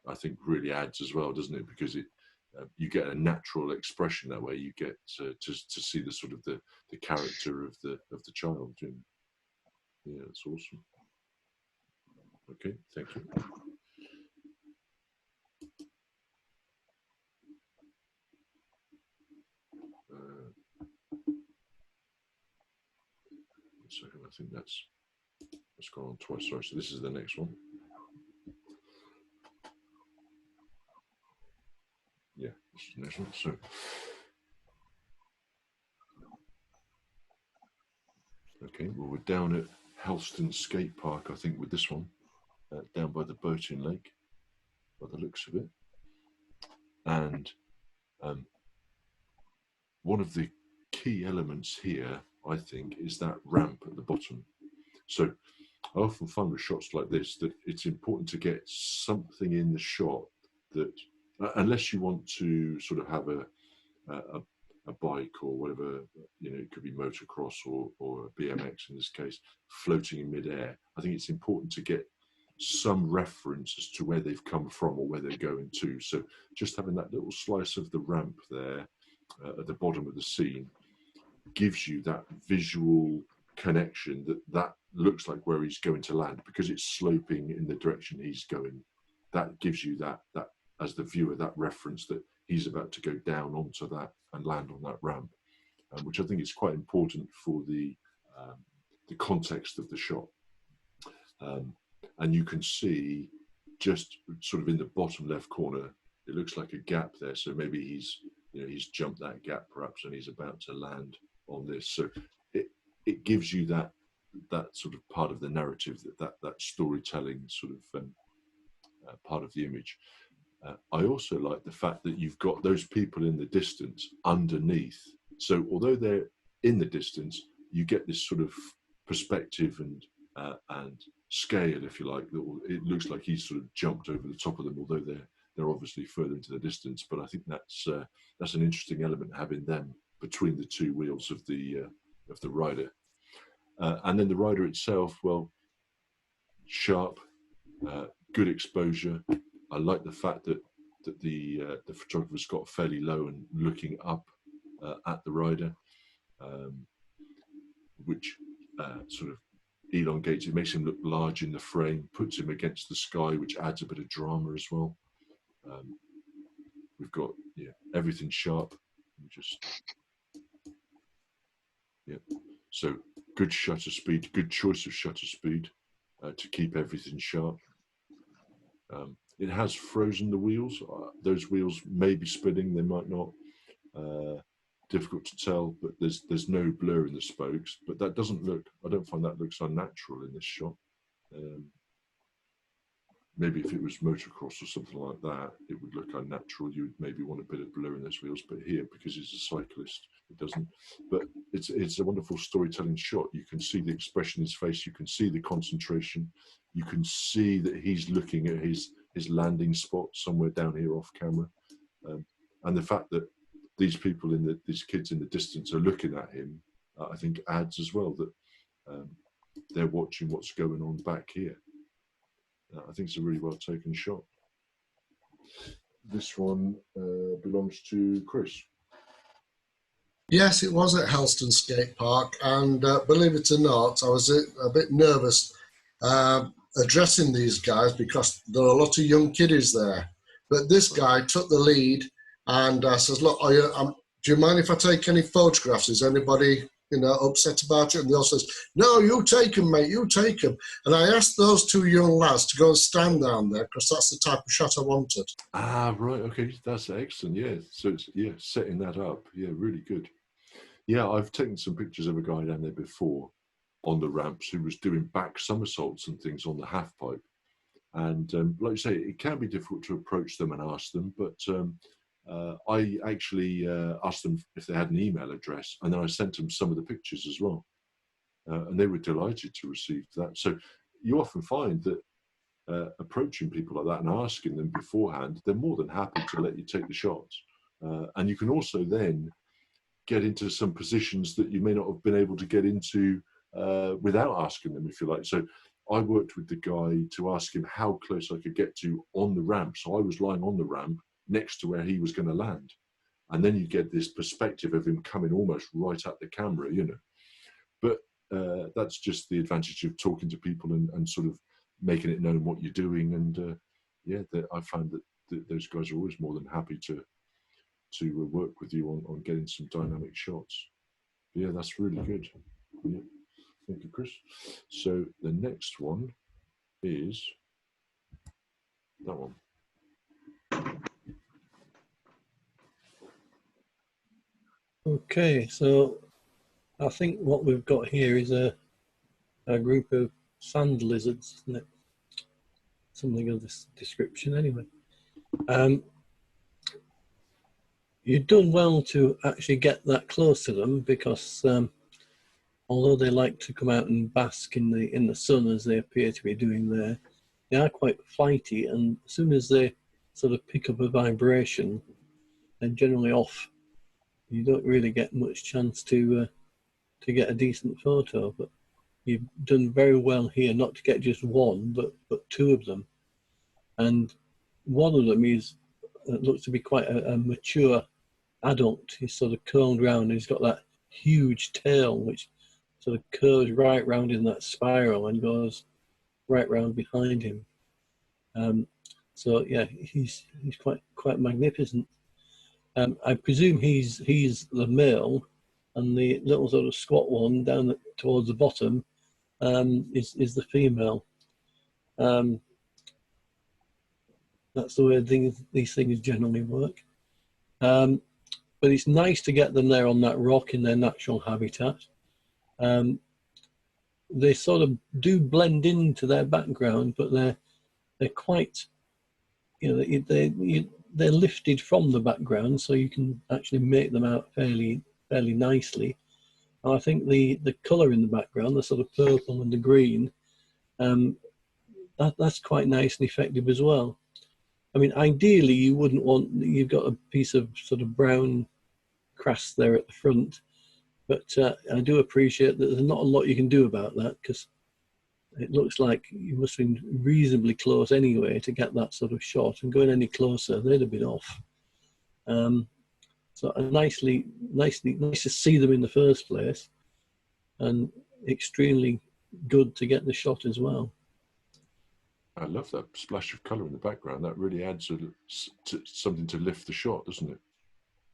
I think really adds as well, doesn't it? Because you get a natural expression that way. You get to see the sort of the character of the child. Yeah, that's awesome. Okay, thank you. One second, I think that's gone on twice. Sorry, so this is the next one. Yeah, this is the next one. So, okay, well, we're down at Helston Skate Park, I think, with this one, down by the Boating Lake, by the looks of it. And one of the key elements here, I think, is that ramp at the bottom. So I often find with shots like this that it's important to get something in the shot that, unless you want to sort of have a bike or whatever, it could be motocross or a BMX in this case, floating in midair. I think it's important to get some reference as to where they've come from or where they're going to. So just having that little slice of the ramp there at the bottom of the scene gives you that visual connection that looks like where he's going to land, because it's sloping in the direction he's going. That gives you that as the viewer, that reference that he's about to go down onto that and land on that ramp, which I think is quite important for the context of the shot. And you can see just sort of in the bottom left corner, it looks like a gap there. So maybe he's jumped that gap perhaps, and he's about to land on this. So it gives you that sort of part of the narrative, that storytelling sort of part of the image. I also like the fact that you've got those people in the distance underneath. So although they're in the distance, you get this sort of perspective and scale, if you like. It looks like he's sort of jumped over the top of them, although they're obviously further into the distance. But I think that's an interesting element, having them between the two wheels of the rider. And then the rider itself, well, sharp, good exposure. I like the fact that the photographer's got fairly low and looking up at the rider, which sort of elongates it, makes him look large in the frame, puts him against the sky, which adds a bit of drama as well. We've got everything sharp. So good shutter speed, good choice of shutter speed to keep everything sharp. It has frozen the wheels. Those wheels may be spinning, they might not. Difficult to tell, but there's no blur in the spokes. But that doesn't look, I don't find that looks unnatural in this shot. Maybe if it was motocross or something like that, it would look unnatural. You would maybe want a bit of blur in those wheels, but here, because he's a cyclist, it doesn't. But it's a wonderful storytelling shot. You can see the expression in his face. You can see the concentration. You can see that he's looking at his landing spot somewhere down here off camera. And the fact that these people these kids in the distance are looking at him, I think adds as well that they're watching what's going on back here. I think it's a really well taken shot. This one belongs to Chris. Yes, it was at Helston Skate Park, and believe it or not, I was a bit nervous addressing these guys because there are a lot of young kiddies there. But this guy took the lead and says, "Look, do you mind if I take any photographs? Is anybody upset about it?" And they all says, "No, you take them, mate, you take them." And I asked those two young lads to go and stand down there because that's the type of shot I wanted. Ah, right, okay, that's excellent, yeah. So it's, setting that up, really good. Yeah, I've taken some pictures of a guy down there before on the ramps who was doing back somersaults and things on the half pipe. And like you say, it can be difficult to approach them and ask them, but I actually asked them if they had an email address, and then I sent them some of the pictures as well. And they were delighted to receive that. So you often find that approaching people like that and asking them beforehand, they're more than happy to let you take the shots. And you can also then get into some positions that you may not have been able to get into without asking them, if you like. So I worked with the guy to ask him how close I could get to on the ramp. So I was lying on the ramp next to where he was going to land. And then you get this perspective of him coming almost right at the camera, But that's just the advantage of talking to people and sort of making it known what you're doing. And I found that those guys are always more than happy to work with you on getting some dynamic shots. Yeah, that's really good. Yeah. Thank you, Chris. So the next one is that one. Okay, so I think what we've got here is a group of sand lizards, isn't it? Something of this description, anyway. You've done well to actually get that close to them because although they like to come out and bask in the sun as they appear to be doing there, they are quite flighty, and as soon as they sort of pick up a vibration, they're generally off. You don't really get much chance to get a decent photo, but you've done very well here not to get just one, but two of them. And one of them looks to be quite a mature adult. He's sort of curled round and he's got that huge tail which sort of curves right round in that spiral and goes right round behind him. So yeah, he's quite magnificent. I presume he's the male, and the little sort of squat one down towards the bottom is the female. That's the way these things generally work. But it's nice to get them there on that rock in their natural habitat. They sort of do blend into their background, but they're quite, they're lifted from the background, so you can actually make them out fairly nicely. And I think the colour in the background, the sort of purple and the green, that's quite nice and effective as well. I mean, ideally, you've got a piece of sort of brown crest there at the front, but I do appreciate that there's not a lot you can do about that because it looks like you must have been reasonably close anyway to get that sort of shot, and going any closer, they'd have been off. So nice to see them in the first place, and extremely good to get the shot as well. I love that splash of colour in the background. That really adds something to lift the shot, doesn't it?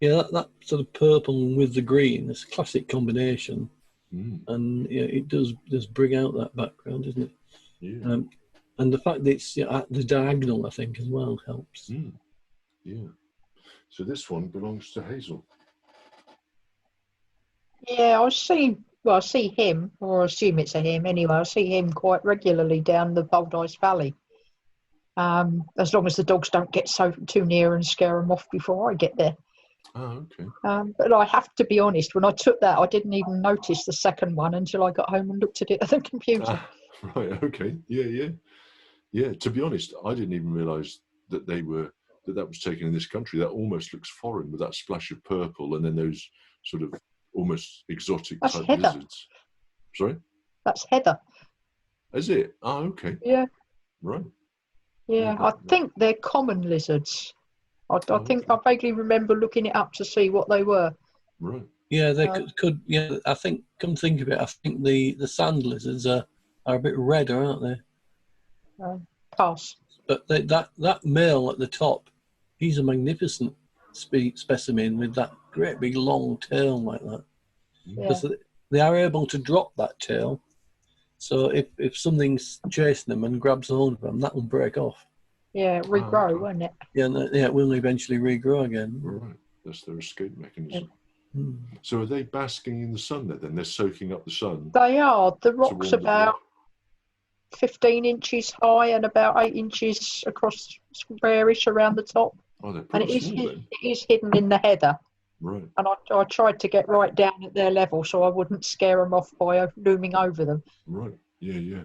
Yeah, that sort of purple with the green, it's a classic combination. And yeah, it does bring out that background, doesn't it? Yeah. And the fact that it's at the diagonal, I think, as well helps. Yeah. So this one belongs to Hazel. Yeah, I see him, or I assume it's a him anyway. I see him quite regularly down the Boldice Valley. As long as the dogs don't get too near and scare them off before I get there. Oh, okay. But I have to be honest, when I took that, I didn't even notice the second one until I got home and looked at it at the computer. Right, okay. Yeah. To be honest, I didn't even realise that that was taken in this country. That almost looks foreign with that splash of purple and then those sort of almost exotic type lizards. Sorry? That's heather. Is it? Oh, okay. Yeah. Right. Yeah, I think they're common lizards. I think I vaguely remember looking it up to see what they were. Right. Yeah, they could. Yeah, I think. Come think of it, I think the sand lizards are a bit redder, aren't they? Pass. But that male at the top, he's a magnificent specimen with that great big long tail like that. Because they are able to drop that tail. So if something's chasing them and grabs hold of them, that will break off. Yeah, regrow, won't it? Yeah, it will eventually regrow again. Right, that's their escape mechanism. So are they basking in the sun there then? They're soaking up the sun? They are. The rock's about 15 inches high and about 8 inches across, squarish around the top. Oh, they're pretty small then. It is hidden in the heather. Right. And I tried to get right down at their level so I wouldn't scare them off by looming over them. Right, yeah.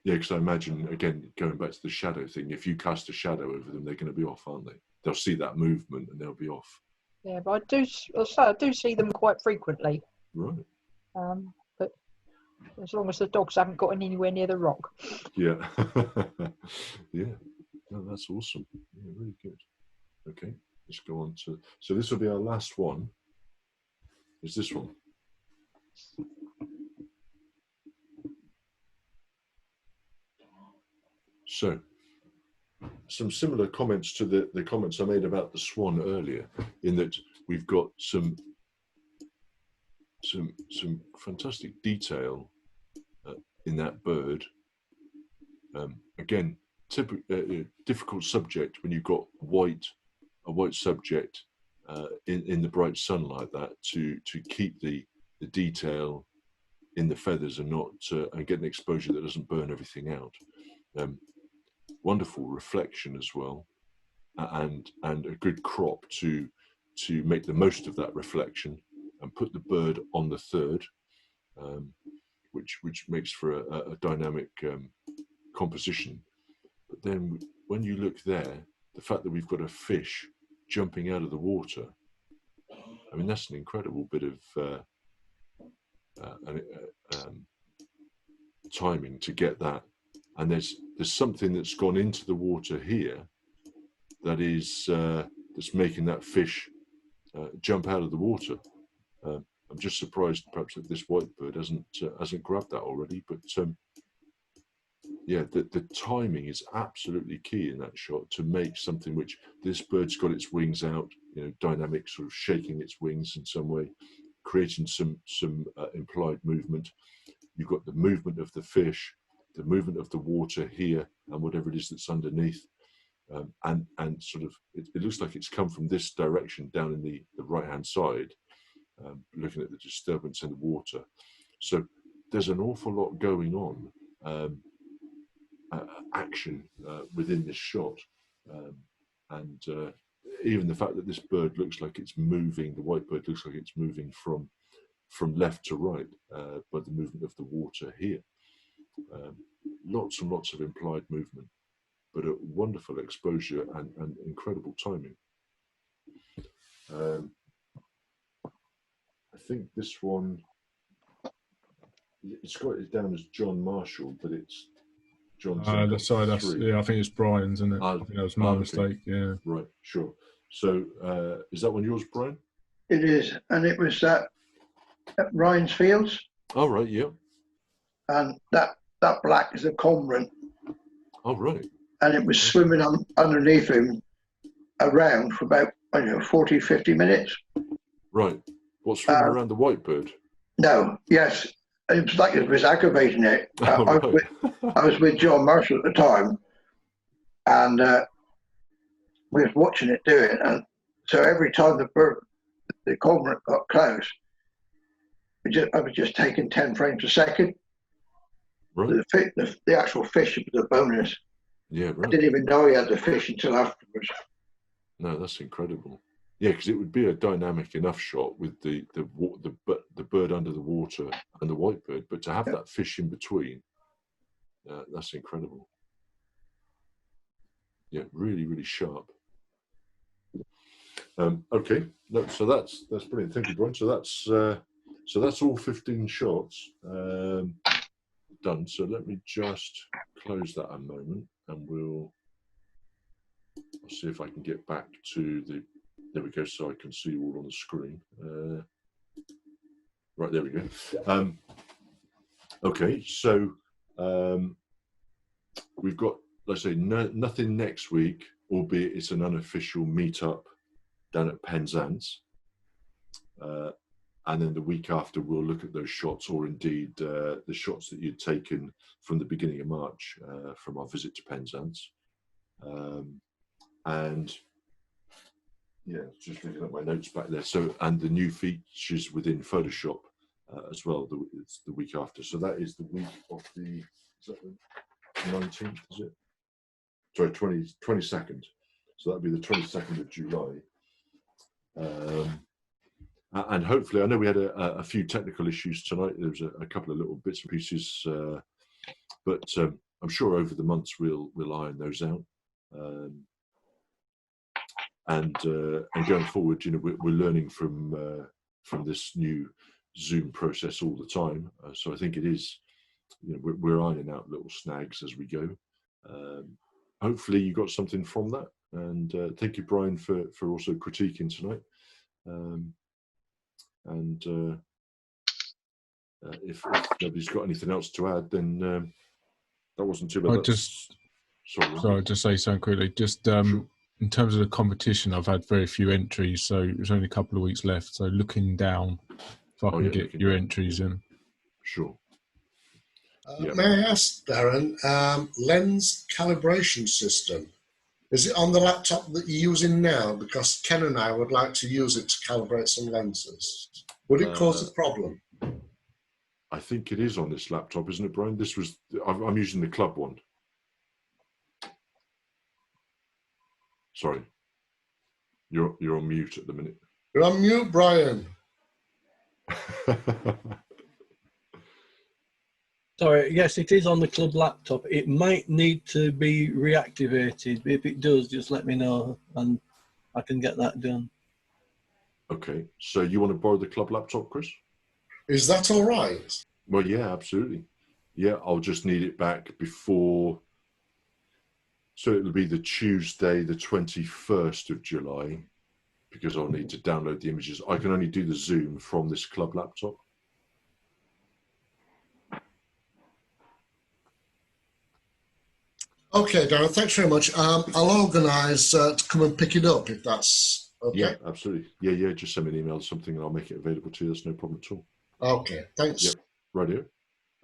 Yeah, because I imagine, again, going back to the shadow thing, if you cast a shadow over them, they're going to be off, aren't they? They'll see that movement and they'll be off. Yeah, but I do see them quite frequently. Right. But as long as the dogs haven't gotten anywhere near the rock. Yeah. Yeah. No, that's awesome. Yeah, really good. Okay, let's go on to... So this will be our last one. Is this one. So, some similar comments to the comments I made about the swan earlier, in that we've got some fantastic detail in that bird. Again, difficult subject when you've got a white subject in the bright sun like that, to keep the detail in the feathers and not and get an exposure that doesn't burn everything out. Wonderful reflection as well, and a good crop to make the most of that reflection and put the bird on the third, which makes for a dynamic composition. But then when you look there, the fact that we've got a fish jumping out of the water, I mean, that's an incredible bit of timing to get that. And there's something that's gone into the water here that is that's making that fish jump out of the water. I'm just surprised, perhaps, that this white bird hasn't grabbed that already. But yeah, the timing is absolutely key in that shot to make something which this bird's got its wings out, dynamic, sort of shaking its wings in some way, creating some implied movement. You've got the movement of the fish, the movement of the water here, and whatever it is that's underneath, and sort of it looks like it's come from this direction down in the right hand side, looking at the disturbance in the water. So there's an awful lot going on, action within this shot, and even the fact that this bird looks like it's moving, the white bird looks like it's moving from left to right by the movement of the water here. Lots and lots of implied movement, but a wonderful exposure and incredible timing. I think this one, it's got it down as John Marshall, but it's John. Sorry, I think it's Brian's, isn't it? I think that was my mistake. Yeah. Right, sure. So is that one yours, Brian? It is, and it was at Ryan's Fields. Oh, right, yeah. and that black is a cormorant. Oh, right. And it was swimming underneath him around for about 40, 50 minutes. Right. What's swimming around the whitebird? No, yes. It was like it was aggravating it. I was with John Marshall at the time, and we was watching it do it. And so every time the cormorant got close, I was just taking 10 frames a second. Right. The actual fish was a bonus. Yeah, right. I didn't even know he had the fish until afterwards. No, that's incredible. Yeah, because it would be a dynamic enough shot with the bird under the water and the whitebird, but to have that fish in between, that's incredible. Yeah, really, really sharp. Okay, no, so that's brilliant. Thank you, Brian. So that's all 15 shots done. So let me just close that a moment, and I'll see if I can get back to the. There we go. So I can see you all on the screen. Right, there we go. Okay, so we've got, let's say, nothing next week, albeit it's an unofficial meetup down at Penzance. And then the week after, we'll look at those shots, or indeed the shots that you'd taken from the beginning of March from our visit to Penzance. And yeah, just looking at my notes back there. So, and the new features within Photoshop as well. It's the week after. So that is the week of the 19th, is it? Sorry, 22nd. So that'll be the 22nd of July. And hopefully, I know we had a few technical issues tonight. There was a couple of little bits and pieces, but I'm sure over the months we'll iron those out. And going forward, we're learning from this new Zoom process all the time. So I think it is, we're ironing out little snags as we go. Hopefully, you got something from that. And thank you, Brian, for also critiquing tonight. If nobody's got anything else to add, then that wasn't too bad. Sorry, I'll just say something quickly. Just Sure. In terms of the competition, I've had very few entries, so there's only a couple of weeks left. So looking down, if I can get your entries in. Sure. May I ask, Darren, lens calibration system, is it on the laptop that you're using now? Because Ken and I would like to use it to calibrate some lenses. Would it cause a problem? I think it is on this laptop, isn't it, Brian? I'm using the club one. Sorry, you're on mute at the minute. You're on mute, Brian. Sorry, yes, it is on the club laptop. It might need to be reactivated. If it does, just let me know and I can get that done. Okay, so you want to borrow the club laptop, Chris? Is that all right? Well, yeah, absolutely. Yeah, I'll just need it back before. So it'll be the Tuesday, the 21st of July, because I'll need to download the images. I can only do the Zoom from this club laptop. Okay, Darren, thanks very much. I'll organise to come and pick it up if that's okay. Yeah, absolutely. Yeah, just send me an email or something and I'll make it available to you. That's no problem at all. Okay, thanks. Yep, right here.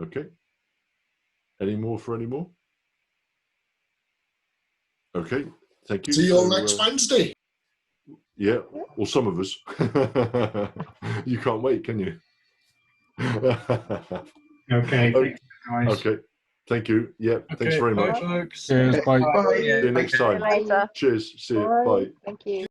Okay. Any more? Okay, thank you. See you all next Wednesday. Yeah, or some of us. You can't wait, can you? Okay. Okay. Thank you. Yeah, thanks very much. Folks. Cheers, bye. See you next time. Later. Cheers. See you. Bye. Thank you.